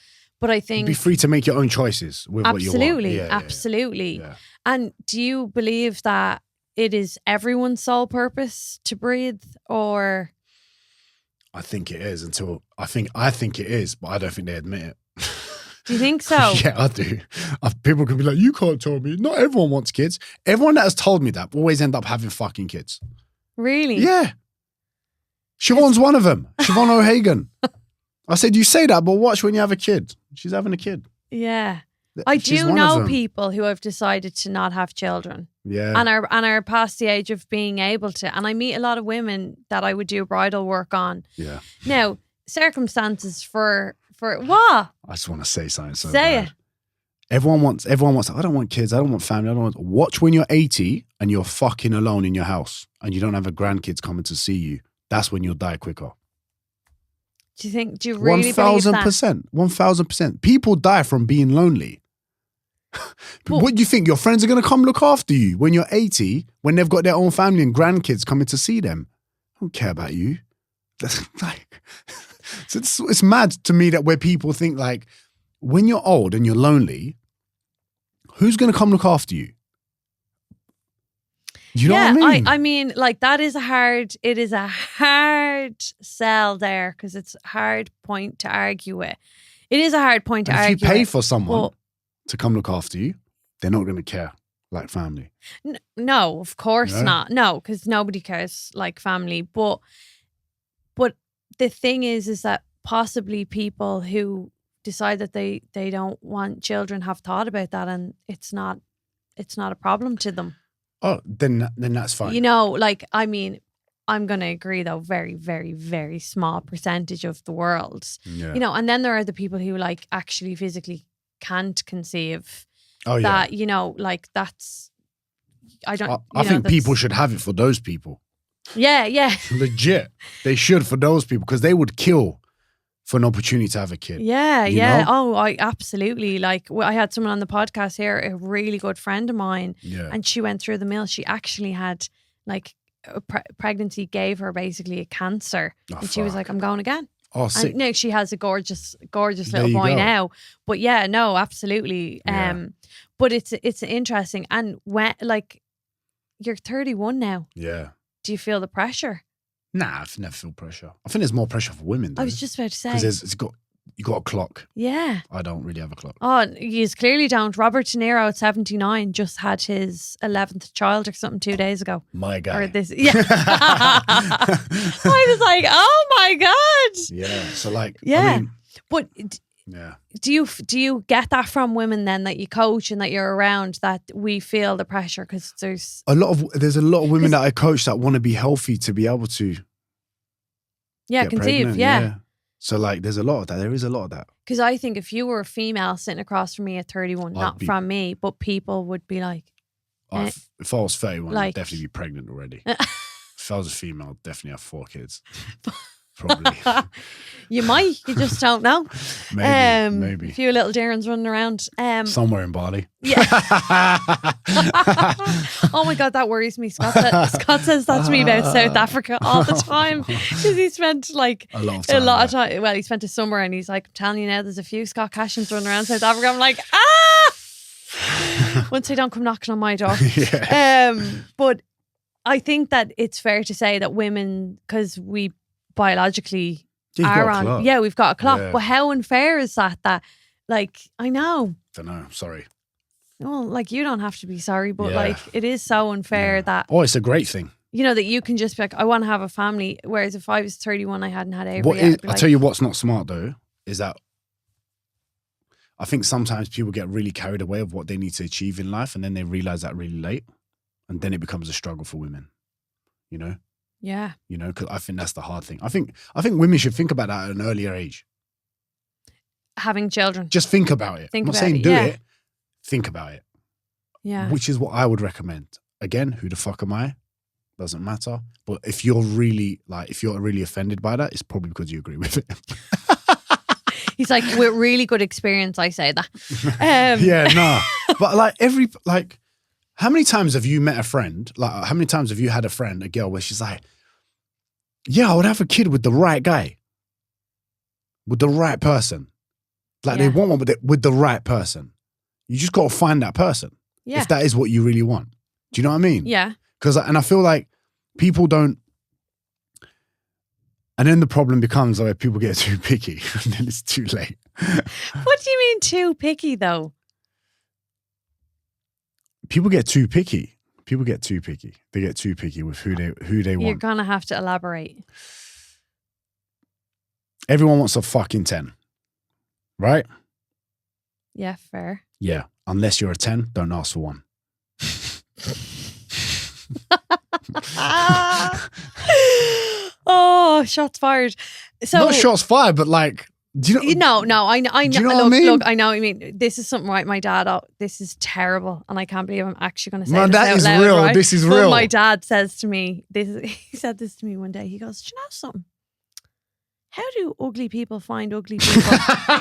But I think be free to make your own choices with what you want. Absolutely. Yeah. And do you believe that it is everyone's sole purpose to breathe, or? I think it is I think it is, but I don't think they admit it. Do you think so? Yeah, I do. People can be like, you can't tell me. Not everyone wants kids. Everyone that has told me that always end up having fucking kids. Really? Yeah. Siobhan's one of them. Siobhan O'Hagan. I said, you say that, but watch when you have a kid. She's having a kid. Yeah. I do know people who have decided to not have children. Yeah. And are past the age of being able to. And I meet a lot of women that I would do bridal work on. Yeah. Now, circumstances for what? I just want to say something so say bad. It. Everyone wants, I don't want kids, I don't want family, watch when you're 80 and you're fucking alone in your house and you don't have a grandkids coming to see you. That's when you'll die quicker. Do you really believe that? 1000%. People die from being lonely. Well, what do you think? Your friends are going to come look after you when you're 80, when they've got their own family and grandkids coming to see them? I don't care about you. Like, it's mad to me that where people think like, when you're old and you're lonely, who's going to come look after you? Do you know what I mean? I mean, like it is a hard sell there because it's a hard point to argue with. It is a hard point to And argue if you pay with, for someone but- to come look after you, they're not going to care like family. No, of course Yeah. not. No, because nobody cares like family. But the thing is that possibly people who decide that they don't want children have thought about that, and it's not a problem to them. Oh, then that's fine. You know, like, I mean, I'm going to agree though, very, very, very small percentage of the world. Yeah. You know, and then there are the people who like actually physically can't conceive. Oh, yeah. That, you know, like that's, I don't, I think people should have it for those people. Yeah, yeah. Legit. They should for those people because they would kill for an opportunity to have a kid. Yeah, you yeah. know? Oh, I absolutely. Like, I had someone on the podcast here, a really good friend of mine, Yeah. and she went through the mill. She actually had like a pregnancy gave her basically a cancer, Oh, and she was fuck. like, "I'm going again." Oh, sick. And no, she has a gorgeous There little you boy go. now. But yeah, no, absolutely. Yeah. But it's interesting. And when like you're 31 now, Yeah. do you feel the pressure? Nah, I've never feel pressure. I think there's more pressure for women, though. I was just about to say. Because you got a clock. Yeah. I don't really have a clock. Oh, you clearly don't. Robert De Niro at 79 just had his 11th child or something 2 days ago. My guy. Or this, yeah. I was like, oh my God. Yeah. So like, Yeah. I mean, But yeah. do you get that from women then that you coach and that you're around, that we feel the pressure because there's There's a lot of women that I coach that want to be healthy to be able to get conceive, pregnant. yeah. So like, there's a lot of that. There is a lot of that. Because I think if you were a female sitting across from me at 31, not from me, but people would be like, If I was 31, like- I'd definitely be pregnant already. If I was a female, I'd definitely have 4 kids. Probably. you might, you just don't know. Maybe. A few little Darrens running around. Somewhere in Bali. Yeah. Oh my God, that worries me. Scott says that to me about South Africa all the time because he spent like a lot of time. Well, he spent a summer and he's like, I'm telling you now, there's a few Scott Cashins running around South Africa. I'm like, once they don't come knocking on my door. Yeah. But I think that it's fair to say that women, because we biologically You've are got a on, clock. yeah, we've got a clock. Yeah. But how unfair is that? That, like, I know. Don't know. Sorry. Well, like, you don't have to be sorry, but Yeah. like, it is so unfair that, Oh, it's a great thing. you know, that you can just be like, I want to have a family. Whereas if I was 31, I hadn't had Avery yet. I'd be I'll like, tell you what's not smart though, is that I think sometimes people get really carried away of what they need to achieve in life and then they realize that really late. And then it becomes a struggle for women, you know? yeah. You know, because I think that's the hard thing. I think women should think about that at an earlier age. Having children. Just think about it. Think I'm not about saying it, do yeah. it. Think about it. Yeah. Which is what I would recommend. Again, who the fuck am I? Doesn't matter. But if you're really offended by that, it's probably because you agree with it. He's like, with really good experience, I say that. Yeah, nah. But like how many times have you met a friend? Like, how many times have you had a girl, where she's like, yeah, I would have a kid with the right guy, with the right person. Like, Yeah. they want one with the right person. You just got to find that person. Yeah. If that is what you really want. Do you know what I mean? Yeah. And I feel like people don't. And then the problem becomes where people get too picky and then it's too late. What do you mean too picky though? People get too picky. They get too picky with who they You're want. going to have to elaborate. Everyone wants a fucking 10. Right? Yeah, fair. Yeah. Unless you're a 10, don't ask for one. Oh, shots fired. So Not shots fired, but like, do you know? No, I know. Do you know look, what I mean? Look, I know what I mean. This is something, right? My dad, this is terrible. And I can't believe I'm actually going to say Man, this that out is loud, real. right? This is But real. my dad says to me, he said this to me one day. He goes, do you know something? How do ugly people find ugly people? And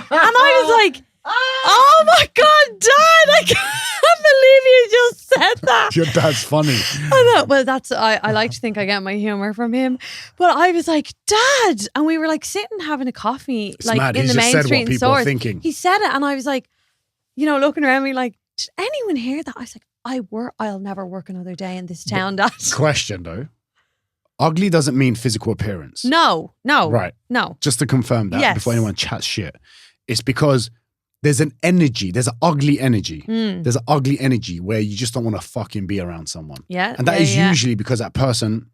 I was like, oh my God, Dad, I can't believe you just said that. Your dad's funny. I know. Well, I like to think I get my humor from him. But I was like, Dad. And we were like sitting having a coffee, It's like mad. in He's the just main said street what in people are Swords. thinking. He said it. And I was like, you know, looking around me like, did anyone hear that? I was like, I'll never work another day in this town, Dad. Question though. Ugly doesn't mean physical appearance. No. Right. No. Just to confirm that before anyone chats shit. It's because there's an energy. There's an ugly energy. There's an ugly energy where you just don't want to fucking be around someone. Yeah. And that is usually because that person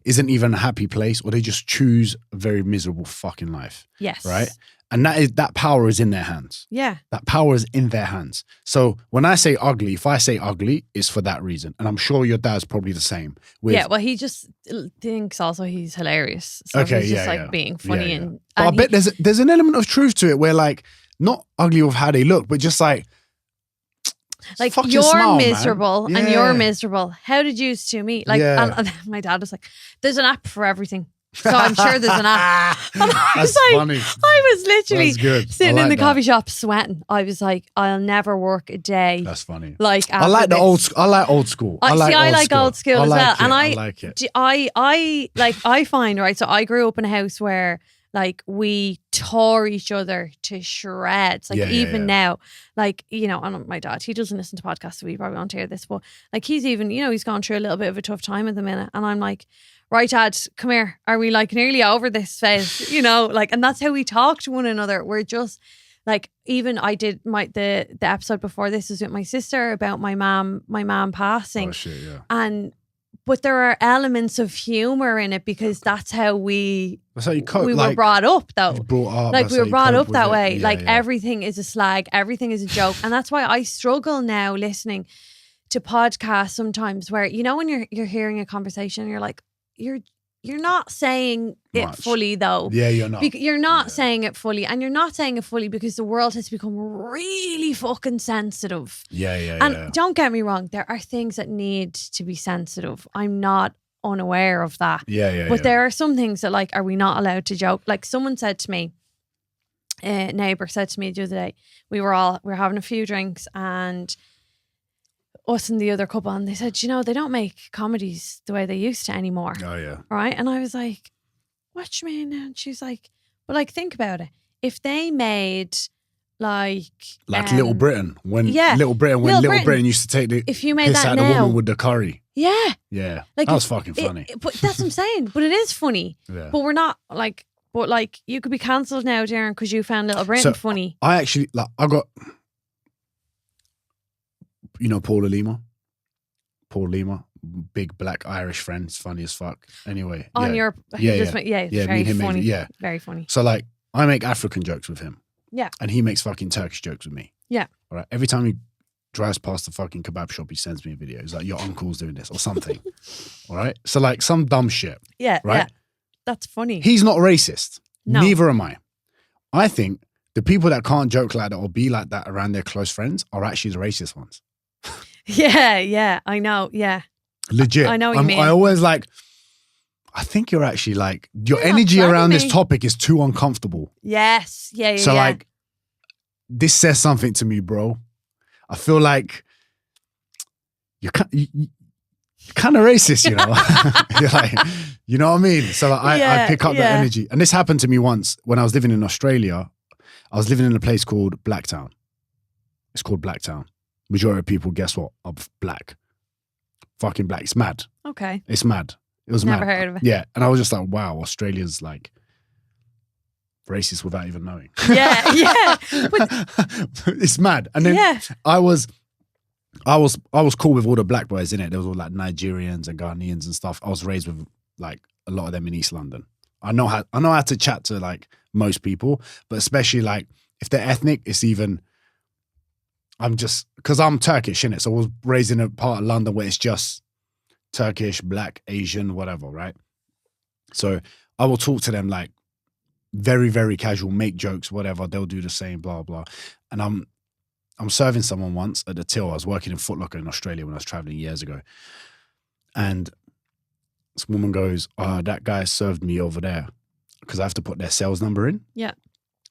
isn't even in a happy place, or they just choose a very miserable fucking life. Yes. Right? And that power is in their hands. Yeah. That power is in their hands. So when I say ugly, if I say ugly, it's for that reason. And I'm sure your dad's probably the same. Yeah, well, he just thinks also he's hilarious. So he's just being funny. And but I bet there's an element of truth to it where like, not ugly with how they look, but just like you're smile, miserable and you're miserable. How did you two meet? Like, and my dad was like, there's an app for everything. So I'm sure there's an app. And I was like, funny. I was literally sitting in the coffee shop sweating. I was like, I'll never work a day. That's funny. Like, I like old school. I like old school. I like old school as well. And I like it. I find, right, so I grew up in a house where like we tore each other to shreds. Like even now, like, you know, and my dad, he doesn't listen to podcasts, so we probably won't hear this, but like he's even, you know, he's gone through a little bit of a tough time at the minute. And I'm like, right, Dad, come here. Are we like nearly over this phase? You know, like, and that's how we talk to one another. We're just like, even I did the episode before this was with my sister about my mom passing. Oh shit, yeah. But there are elements of humor in it because that's how we were brought up, though. Like we were brought up that way. Everything is a slag, everything is a joke, and that's why I struggle now listening to podcasts sometimes. Where, you know, when you're hearing a conversation, you're like, you're not saying it fully, though. Yeah, you're not. You're not saying it fully, and you're not saying it fully because the world has become really fucking sensitive. And don't get me wrong, there are things that need to be sensitive. I'm not unaware of that. But there are some things that, like, are we not allowed to joke? Like, someone said to me, a neighbour said to me the other day, we were having a few drinks, and us and the other couple, and they said, you know, they don't make comedies the way they used to anymore. Oh yeah. Right? And I was like, what do you mean? And she's like, well, like, think about it. If they made like Little Britain, when Little Britain used to take the if you made piss that out now, the woman with the curry. Yeah. Like, that was fucking funny. But that's what I'm saying. But it is funny. Yeah. But we're not like, but like, you could be cancelled now, Diren, because you found Little Britain funny. I actually, like, I got, you know, Paul Lima, big black Irish friend. It's funny as fuck. Anyway, very funny. Very funny. So like, I make African jokes with him. Yeah. And he makes fucking Turkish jokes with me. Yeah. All right. Every time he drives past the fucking kebab shop, he sends me a video. He's like, your uncle's doing this or something. All right. So like some dumb shit. Yeah. Right. Yeah. That's funny. He's not racist. No. Neither am I. I think the people that can't joke like that or be like that around their close friends are actually the racist ones. Yeah. I know. Yeah. Legit. I know what you mean. I always like, I think you're actually like, your energy around this topic is too uncomfortable. Yes. Yeah. So like, this says something to me, bro. I feel like you're kind of racist, you know? You're like, you know what I mean? So like, I pick up that energy. And this happened to me once when I was living in Australia. I was living in a place called Blacktown. It's called Blacktown. Majority of people, guess what? Are black. Fucking black. It's mad. Okay. It's mad. It was Never mad. heard of it. Yeah. And I was just like, wow, Australia's like racist without even knowing. Yeah. But it's mad. And then I was cool with all the black boys in it. There was all like Nigerians and Ghanaians and stuff. I was raised with like a lot of them in East London. I know how to chat to like most people, but especially like if they're ethnic, it's even, because I'm Turkish, innit? So I was raised in a part of London where it's just Turkish, black, Asian, whatever, right? So I will talk to them like very, very casual, make jokes, whatever. They'll do the same, blah, blah. And I'm serving someone once at the till. I was working in Foot Locker in Australia when I was traveling years ago. And this woman goes, that guy served me over there because I have to put their sales number in. Yeah.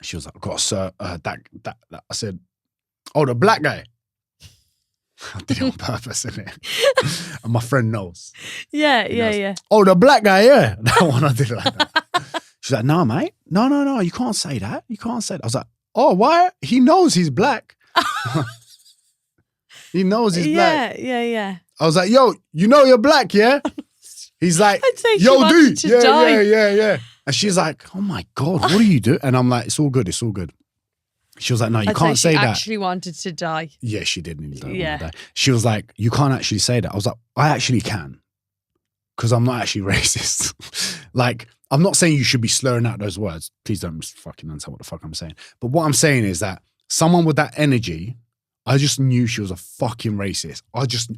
She was like, got to serve that. I said, oh, the black guy. I did it on purpose, innit? And my friend knows. Yeah. Oh, the black guy, yeah. That one I did it like that. She's like, no, mate. No. You can't say that. You can't say that. I was like, oh, why? He knows he's black. He knows he's black. Yeah. I was like, yo, you know you're black, yeah? He's like, I'd say she yo, wanted dude. to die. Yeah. And she's like, oh my God, what are you doing? And I'm like, it's all good. She was like, no, you can't say she that. actually wanted to die. Yeah, she did nearly die. Yeah. She was like, you can't actually say that. I was like, I actually can. Because I'm not actually racist. Like, I'm not saying you should be slurring out those words. Please don't fucking understand what the fuck I'm saying. But what I'm saying is that someone with that energy, I just knew she was a fucking racist.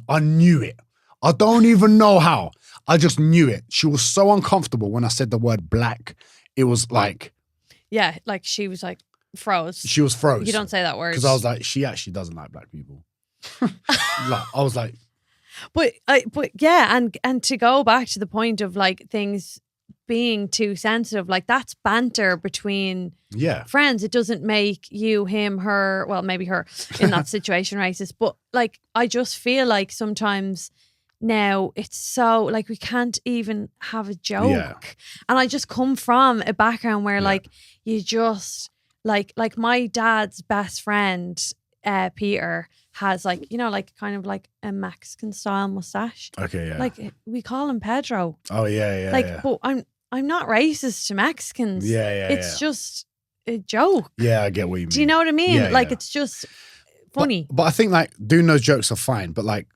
I knew it. I don't even know how. I just knew it. She was so uncomfortable when I said the word black. It was like... Yeah, like she was like froze. She was froze. You don't say that word. Because I was like, she actually doesn't like black people. Like, I was like... But yeah, and to go back to the point of like things being too sensitive, like that's banter between friends. It doesn't make you, him, her, well, maybe her in that situation racist. But like, I just feel like sometimes now it's so like we can't even have a joke. Yeah. And I just come from a background where like you just like my dad's best friend, Peter, has like, you know, like kind of like a Mexican style mustache. Okay, yeah. Like we call him Pedro. Oh yeah. Like, but I'm not racist to Mexicans. Yeah. It's just a joke. Yeah, I get what you mean. Do you know what I mean? Yeah, like it's just funny. But I think like doing those jokes are fine, but like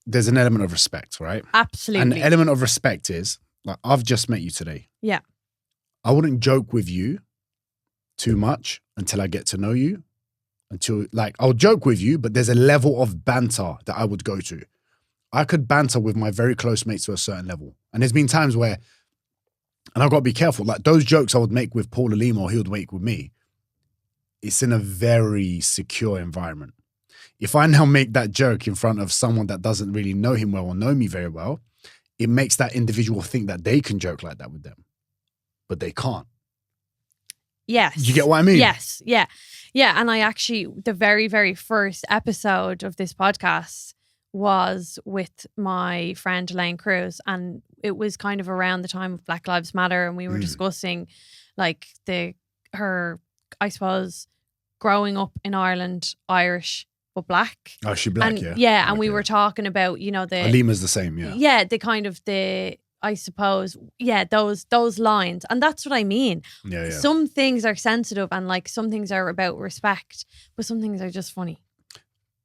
there's an element of respect, right? Absolutely. And the element of respect is like, I've just met you today. Yeah. I wouldn't joke with you too much until I get to know you. Until like I'll joke with you, but there's a level of banter that I would go to. I could banter with my very close mates to a certain level. And there's been times where, and I've got to be careful, like those jokes I would make with Paul Alima or he would make with me, it's in a very secure environment. If I now make that joke in front of someone that doesn't really know him well or know me very well, it makes that individual think that they can joke like that with them, but they can't. Yes. Do you get what I mean? Yes. Yeah. Yeah. And I actually, the very, very first episode of this podcast was with my friend Elaine Cruz, and it was kind of around the time of Black Lives Matter, and we were discussing like her, I suppose, growing up in Ireland, Irish but black. Oh, she black, and, yeah. And we were talking about, you know, Alima's the same, yeah. Yeah, the kind of I suppose, those lines. And that's what I mean. Yeah. Some things are sensitive and like some things are about respect, but some things are just funny.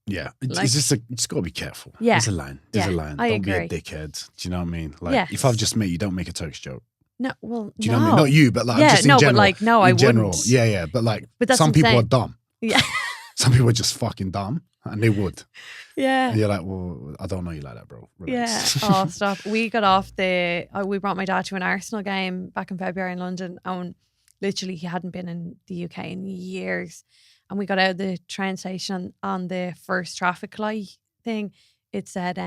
Yeah. Like, it's just got to be careful. Yeah. There's a line. There's a line. I Don't agree. be a dickhead. Do you know what I mean? Like, if I've just met you, don't make a Turkish joke. No, well, Do you know what I mean? Not you, but like, just in no, general. but like, no, I wouldn't. Yeah. But like, that's some people insane. are dumb. Yeah. Some people are just fucking dumb and they would. Yeah. And you're like, well, I don't know you like that, bro. Relax. Yeah. Oh, stop. We got off we brought my dad to an Arsenal game back in February in London, and literally he hadn't been in the UK in years. And we got out of the train station on the first traffic light thing. It said,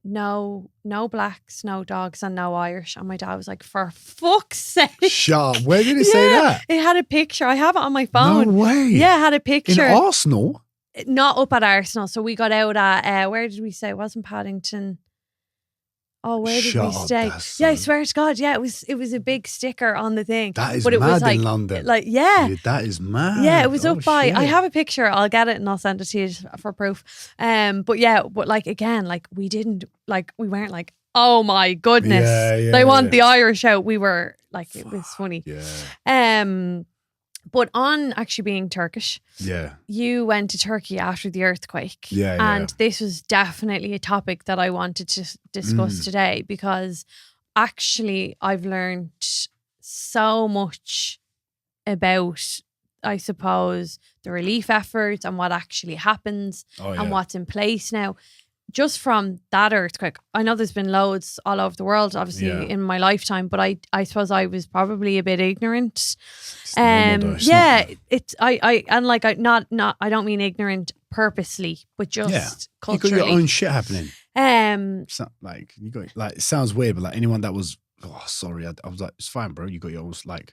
no blacks, no dogs, and no Irish. And my dad was like, for fuck's sake. Shut up. Where did it say that? It had a picture. I have it on my phone. No way. Yeah, it had a picture. In Arsenal? Not up at Arsenal. So we got out at, where did we stay? It wasn't Paddington. Oh, where did we stay? Yeah, I swear to God. Yeah, it was a big sticker on the thing. That is but it mad was like, in London. Like, yeah. Dude, that is mad. Yeah, it was up by, shit. I have a picture. I'll get it and I'll send it to you for proof. But like again, like we weren't like, oh my goodness, they want the Irish out. We were like, it was funny. Yeah. But on actually being Turkish, you went to Turkey after the earthquake. And this was definitely a topic that I wanted to discuss today, because actually I've learned so much about, I suppose, the relief efforts and what actually happens and what's in place now. Just from that earthquake, I know there's been loads all over the world, obviously, in my lifetime, but I suppose I was probably a bit ignorant. I don't mean ignorant purposely, but just culturally. You got your own shit happening. It's not like you got like, it sounds weird, but like anyone that was, sorry, I was like, it's fine, bro. You got your own like.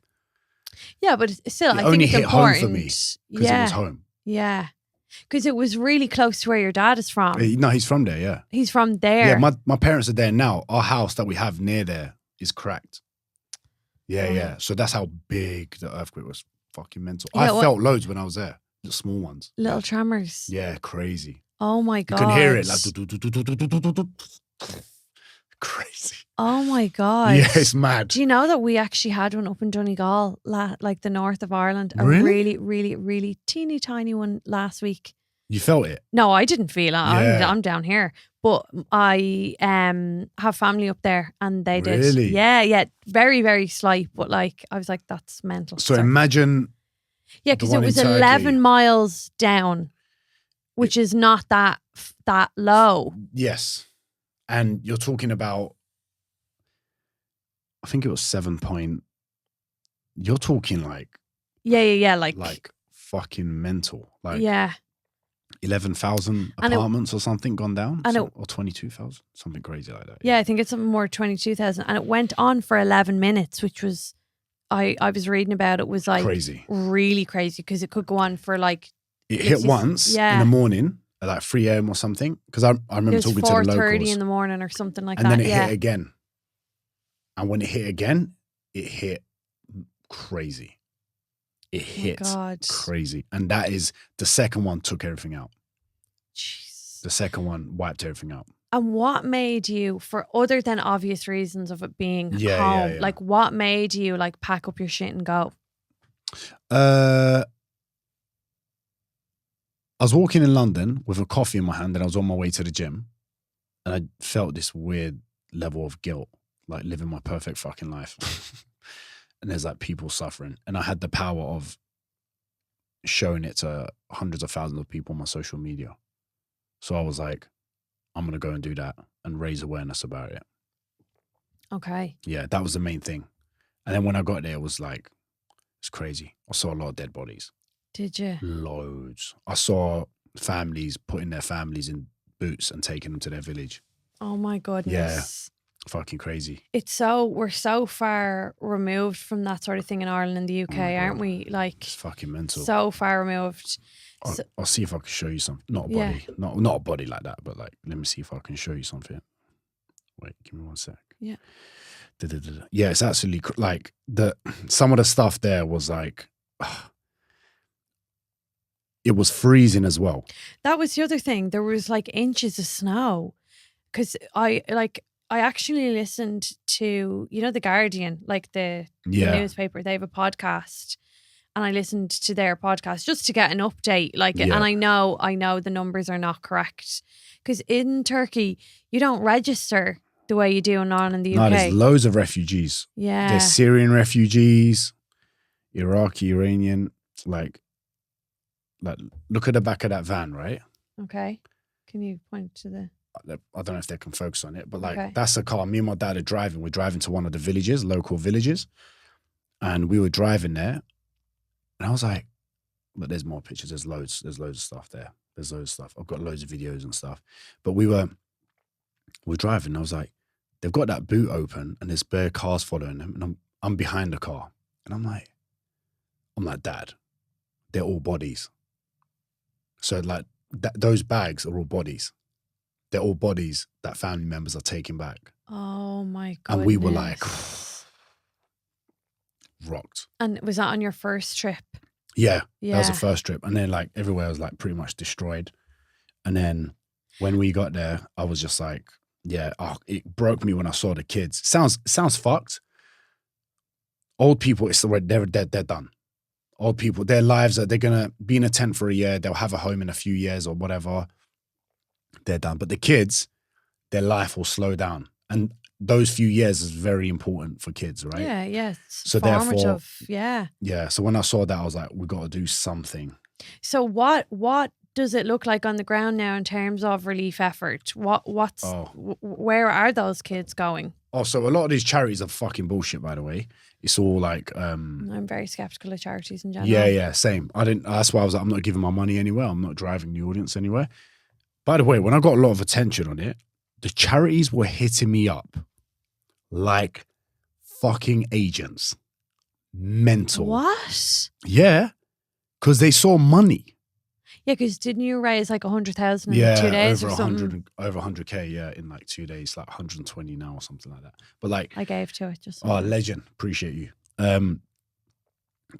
Yeah, but still, I think it's hit important. home for me because it was home. Yeah. Because it was really close to where your dad is from. No, he's from there, yeah. He's from there. Yeah, my parents are there now. Our house that we have near there is cracked. Yeah. So that's how big the earthquake was. Fucking mental. I felt loads when I was there. small ones. Little tremors. Yeah, crazy. Oh my You God. can hear it like crazy. Oh my God. Yeah, it's mad. Do you know that we actually had one up in Donegal, like the north of Ireland? A Really? really, really, really teeny tiny one last week. You felt it? No, I didn't feel it. Yeah. I'm down here. But I have family up there and they did. Really? Yeah. Very, very slight. But like, I was like, that's mental. So Sorry. imagine. Yeah, because it was 11 miles down, which is not that low. Yes. And you're talking about, I think it was 7 point. You're talking like. Yeah. Like fucking mental. Like yeah. 11,000 apartments or something gone down, or 22,000, something crazy like that. Yeah, I think it's something more 22,000, and it went on for 11 minutes, which was, I was reading about it, was like crazy, really crazy, because it could go on for like. It hit once in the morning at like 3 a.m. or something, because I remember talking to the locals. 4:30 in the morning or something like that. And then it hit again, and when it hit again, it hit crazy. It hit crazy. And that is, the second one took everything out. Jeez. The second one wiped everything out. And what made you, for other than obvious reasons of it being home, like what made you like pack up your shit and go? I was walking in London with a coffee in my hand and I was on my way to the gym. And I felt this weird level of guilt, like living my perfect fucking life. And there's like people suffering. And I had the power of showing it to hundreds of thousands of people on my social media. So I was like, I'm going to go and do that and raise awareness about it. Okay. Yeah, that was the main thing. And then when I got there, it was like, it's crazy. I saw a lot of dead bodies. Did you? Loads. I saw families putting their families in boots and taking them to their village. Oh my goodness. Yeah. Fucking crazy. We're so far removed from that sort of thing in Ireland and the UK, aren't we? Like, it's fucking mental. So far removed. I'll see if I can show you something. Not a body, not a body like that, but like, let me see if I can show you something. Wait, give me 1 sec. Yeah. Yeah, it's absolutely like some of the stuff there was like, it was freezing as well. That was the other thing. There was like inches of snow, because I actually listened to, The Guardian, like the newspaper. They have a podcast, and I listened to their podcast just to get an update. And I know the numbers are not correct, because in Turkey you don't register the way you do in the UK. No, there's loads of refugees. Yeah, there's Syrian refugees, Iraqi, Iranian. Like, look at the back of that van, right? Okay, can you point to the? I don't know if they can focus on it, but like, that's a car. Me and my dad are driving. We're driving to one of the villages, local villages. And we were driving there. And I was like, but there's more pictures. There's loads of stuff there. There's loads of stuff. I've got loads of videos and stuff. But we're driving. And I was like, they've got that boot open and there's bare cars following them. And I'm behind the car. And I'm like, Dad, they're all bodies. So like, those bags are all bodies. They're all bodies that family members are taking back. Oh my God. And we were like, rocked. And was that on your first trip? Yeah. That was the first trip. And then like everywhere was like pretty much destroyed. And then when we got there, I was just like, it broke me when I saw the kids. Sounds fucked. Old people, they're done. Old people, their lives, they're going to be in a tent for a year. They'll have a home in a few years or whatever. They're done. But the kids, their life will slow down. And those few years is very important for kids, right? Yeah. So formative, therefore, yeah. So when I saw that, I was like, we got to do something. So what does it look like on the ground now in terms of relief effort? Where are those kids going? Oh, so a lot of these charities are fucking bullshit, by the way. It's all like I'm very skeptical of charities in general. Yeah, same. That's why I was like, I'm not giving my money anywhere. I'm not driving the audience anywhere. By the way, when I got a lot of attention on it, the charities were hitting me up like fucking agents. Mental. What? Yeah. Because they saw money. Yeah, because didn't you raise like 100,000 in 2 days or something? Over 100K, in like 2 days, like 120 now or something like that. But like, I gave to it just. Oh, legend. Appreciate you.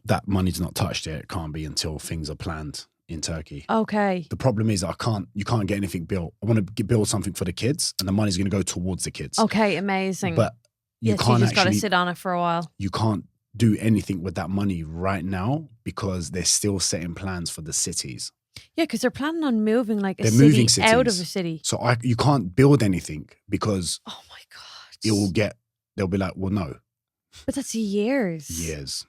that money's not touched yet. It can't be until things are planned in Turkey. Okay. The problem is you can't get anything built. I want to build something for the kids, and the money's going to go towards the kids. Okay, amazing. But you yes, can't you just got to actually sit on it for a while. You can't do anything with that money right now because they're still setting plans for the cities. Yeah, because they're planning on moving like a They're city moving cities. out of a city. So you can't build anything because Oh my God. They'll be like, well, no. But that's years. Years.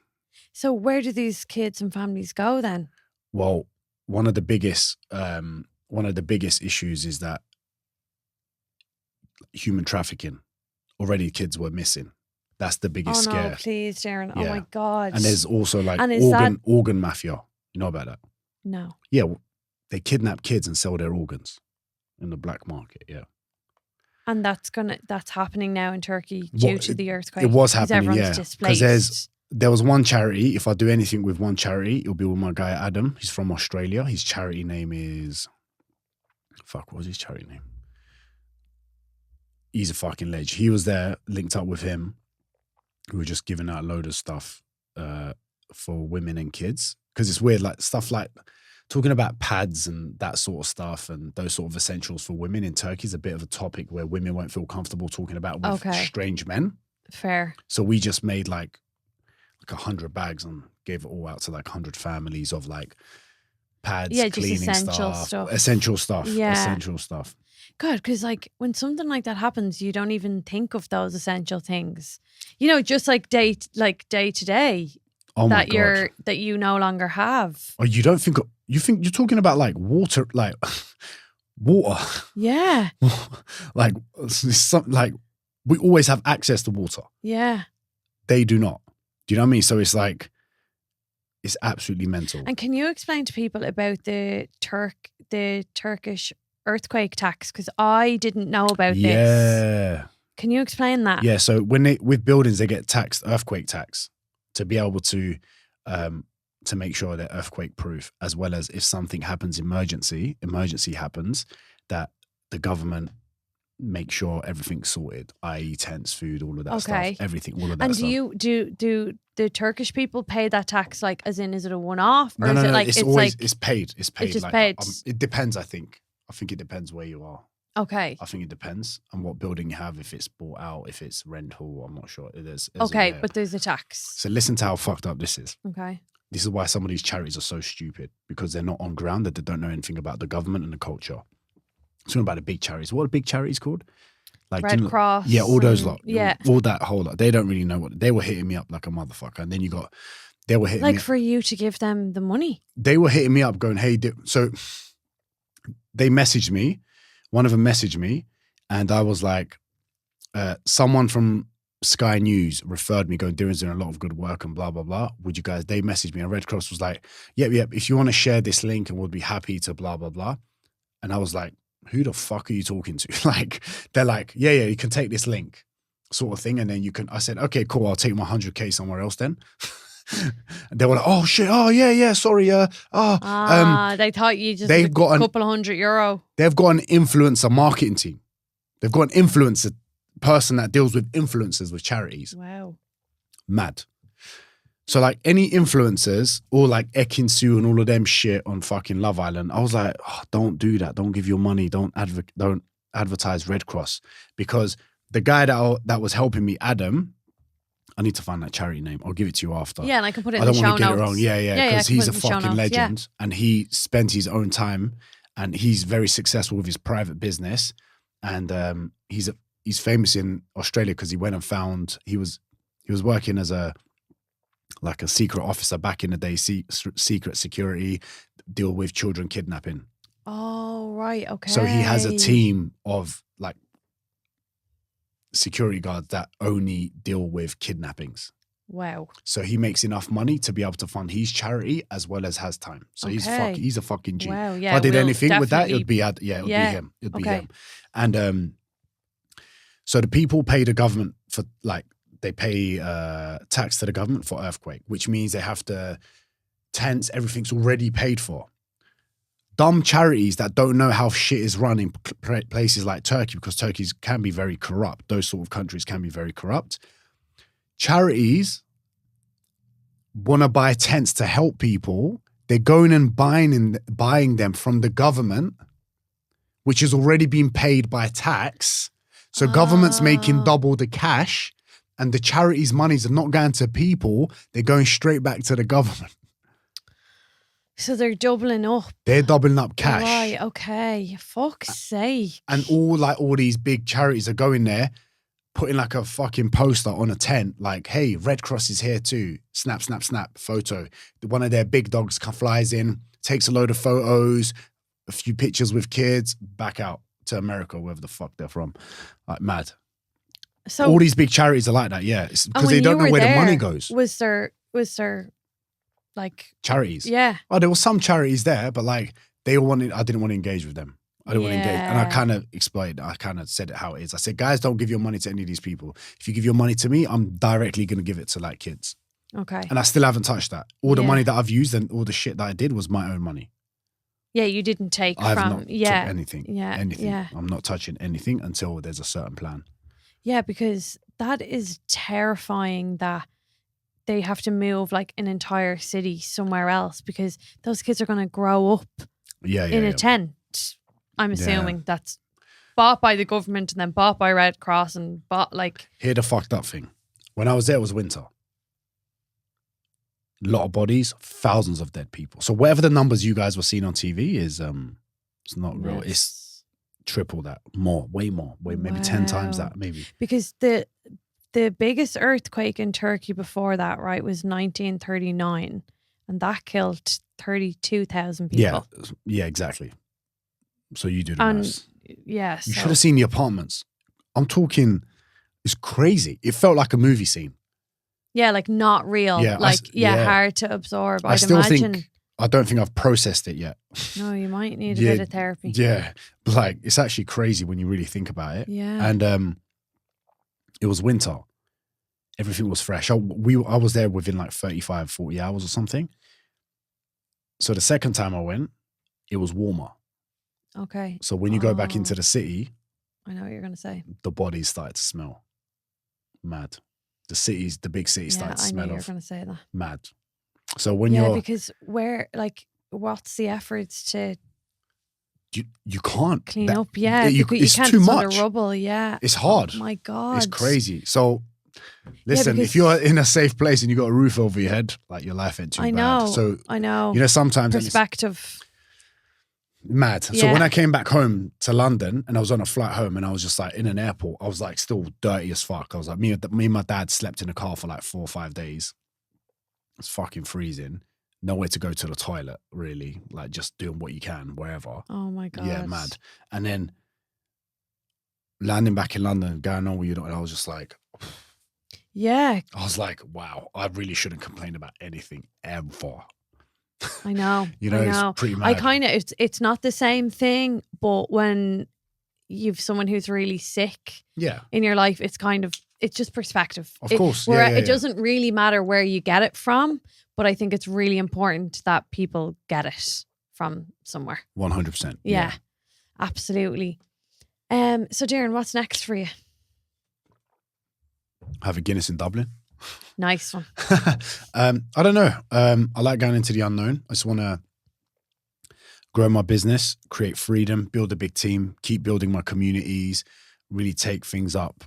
So where do these kids and families go then? Well, one of the biggest issues is that human trafficking. Already kids were missing. That's the biggest scare. Oh no, please, Diren. Yeah. Oh my God. And there's also like organ mafia. You know about that? No. Yeah, they kidnap kids and sell their organs in the black market. Yeah. And that's happening now in Turkey due to the earthquake. It was happening, yeah. Because there was one charity. If I do anything with one charity, it'll be with my guy Adam. He's from Australia. His charity name is what was his charity name? He's a fucking ledge. He was there, linked up with him. We were just giving out a load of stuff for women and kids. Because it's weird, like stuff like talking about pads and that sort of stuff and those sort of essentials for women in Turkey is a bit of a topic where women won't feel comfortable talking about with strange men. Fair. So we just made like 100 bags and gave it all out to like 100 families of like pads, cleaning essential stuff. Yeah. Essential stuff. God, because like when something like that happens, you don't even think of those essential things. You know, just like day to day. Oh my God. That you no longer have. Oh, you don't think you're talking about like water, like water. Yeah. like we always have access to water. Yeah. They do not. Do you know what I mean? So it's like it's absolutely mental. And can you explain to people about the Turkish earthquake tax? Because I didn't know about this. Yeah. Can you explain that? Yeah. So with buildings, they get taxed earthquake tax to be able to make sure they're earthquake proof, as well as if something happens, emergency happens, that the government make sure everything's sorted, i.e. tents, food, all of that stuff, everything, all of that stuff. And do the Turkish people pay that tax, like, as in, is it a one-off? Or No, is it like, it's paid. It's paid. It's just like, paid. It depends, I think. I think it depends where you are. Okay. I think it depends on what building you have, if it's bought out, if it's rental, I'm not sure. There's but there's a tax. So listen to how fucked up this is. Okay. This is why some of these charities are so stupid, because they're not on ground, that they don't know anything about the government and the culture. Talking about the big charities. What are big charities called? Like Red Cross. Yeah, all those lot. Yeah. All that whole lot. They don't really know what, they were hitting me up like a motherfucker. And then they were hitting me like up. for you to give them the money. They were hitting me up going, hey, so they messaged me. One of them messaged me and I was like, someone from Sky News referred me going, Diren's doing a lot of good work and blah, blah, blah. Would you guys, they messaged me and Red Cross was like, yep. If you want to share this link and we'll be happy to blah, blah, blah. And I was like, who the fuck are you talking to? Like, they're like, yeah, you can take this link sort of thing. And then I said, okay, cool. I'll take my 100K somewhere else then. They were like, oh shit. Oh yeah. Sorry. They thought you just they've got a couple of €100. They've got an influencer marketing team. They've got an influencer person that deals with influencers with charities. Wow. Mad. So like any influencers or like Ekin-Su and all of them shit on fucking Love Island, I was like, oh, don't do that. Don't give your money. Don't advertise Red Cross, because the guy that was helping me, Adam, I need to find that charity name. I'll give it to you after. Yeah, and I can put it in the show notes. I don't want to get it wrong. Yeah, because he's a fucking legend and he spent his own time and he's very successful with his private business. And he's famous in Australia because he went and found, he was working as a secret officer back in the day, secret security, deal with children kidnapping. Oh, right. Okay. So he has a team of like security guards that only deal with kidnappings. Wow. So he makes enough money to be able to fund his charity as well as has time. So he's a fucking G. Wow, yeah. If I did anything with that, it would be him. It'd be him. And so the people pay the government for they pay tax to the government for earthquake, which means they have to tents, everything's already paid for. Dumb charities that don't know how shit is run in places like Turkey, because Turkey can be very corrupt. Those sort of countries can be very corrupt. Charities want to buy tents to help people, they're going and buying them from the government, which has already been paid by tax. So government's making double the cash, and the charities' monies are not going to people. They're going straight back to the government. So they're doubling up. They're doubling up cash. Right, okay. Fuck's sake. And all these big charities are going there, putting like a fucking poster on a tent, like, hey, Red Cross is here too. Snap, snap, snap, photo. One of their big dogs flies in, takes a load of photos, a few pictures with kids, back out to America, wherever the fuck they're from. Like, mad. So all these big charities are like that, yeah. Because they don't know where the money goes. Was there like charities? Yeah. Oh, there were some charities there, but like they all wanted, I didn't want to engage with them. I didn't want to engage. And I kind of explained, I kind of said it how it is. I said, guys, don't give your money to any of these people. If you give your money to me, I'm directly going to give it to like kids. Okay. And I still haven't touched that. All the money that I've used and all the shit that I did was my own money. Yeah, you didn't take I have from not took anything. Yeah. Anything. Yeah. I'm not touching anything until there's a certain plan. Yeah, because that is terrifying that they have to move like an entire city somewhere else because those kids are going to grow up in a tent. I'm assuming that's bought by the government and then bought by Red Cross and bought like... Here's the fucked up thing. When I was there, it was winter. A lot of bodies, thousands of dead people. So whatever the numbers you guys were seeing on TV is, it's not real. It's triple that, way more, maybe 10 times that, maybe. Because the biggest earthquake in Turkey before that, right, was 1939, and that killed 32,000 people. Yeah, exactly. So you do the maths. Yeah, you should have seen the apartments. I'm talking, it's crazy. It felt like a movie scene. Yeah, like not real. Yeah, hard to absorb. I don't think I've processed it yet. No, you might need a bit of therapy. Yeah, but like it's actually crazy when you really think about it. Yeah, and it was winter. Everything was fresh. I was there within like 35, 40 hours or something. So the second time I went, it was warmer. Okay. So when you go back into the city, I know what you're going to say. The bodies started to smell. Mad. The big cities started to smell. I know you're going to say that. Mad. So when you're... because what's the efforts to... You can't clean up, yeah. It's can't too much. Rubble, yeah. It's hard. Oh my God. It's crazy. So listen, if you're in a safe place and you got a roof over your head, like your life ain't too bad. So I know. You know, sometimes perspective. Mad. Yeah. So when I came back home to London and I was on a flight home and I was just like in an airport, I was like still dirty as fuck. I was like, me and my dad slept in a car for like 4 or 5 days. It's fucking freezing. Nowhere to go to the toilet, really. Like just doing what you can, wherever. Oh my God. Yeah, mad. And then landing back in London, going on with you, and I was just like, yeah. I was like, wow, I really shouldn't complain about anything ever. I know. It's pretty mad. I kind of, it's not the same thing, but when you've someone who's really sick in your life, it's just perspective. Of course. It doesn't really matter where you get it from, but I think it's really important that people get it from somewhere. 100%. Yeah, absolutely. So Diren, what's next for you? Have a Guinness in Dublin. Nice one. I don't know. I like going into the unknown. I just want to grow my business, create freedom, build a big team, keep building my communities, really take things up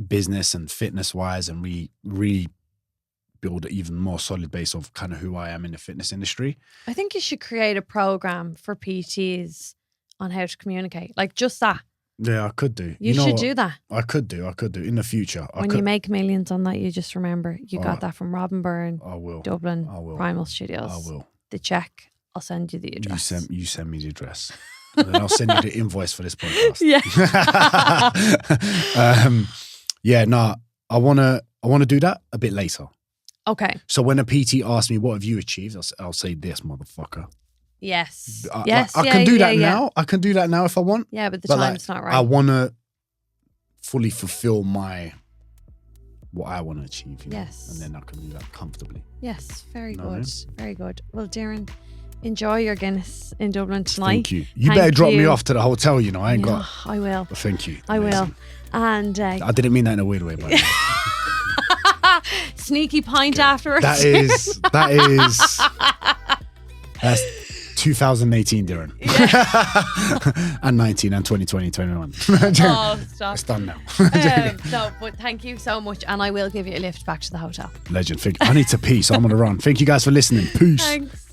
business and fitness wise, and really build an even more solid base of kind of who I am in the fitness industry. I think you should create a program for PTs on how to communicate, like just that. Yeah, I could do. You should do that. I could do in the future. When you make millions on that, you just remember you got that from Robin Byrne. I will. Dublin. I will. Primal Studios. I will. The check. I'll send you the address. You send me the address. And then I'll send you the invoice for this podcast. Yeah. I wanna do that a bit later. Okay. So when a PT asks me what have you achieved, I'll say this, motherfucker. Yes. I can do that now. I can do that now if I want. Yeah, but the time's not right. I want to fully fulfill what I want to achieve. Yes. And then I can do that comfortably. Yes. Very good. Very good. Well, Diren, enjoy your Guinness in Dublin tonight. Thank you. You better drop me off to the hotel, I ain't got. I will. Thank you. I will. And I didn't mean that in a weird way, by the way. Sneaky pint afterwards. That's 2018, Diren. And 19 and 2020, 21. Oh, stop. It's done now. No, but thank you so much. And I will give you a lift back to the hotel. Legend. I need to pee, so I'm going to run. Thank you guys for listening. Peace. Thanks.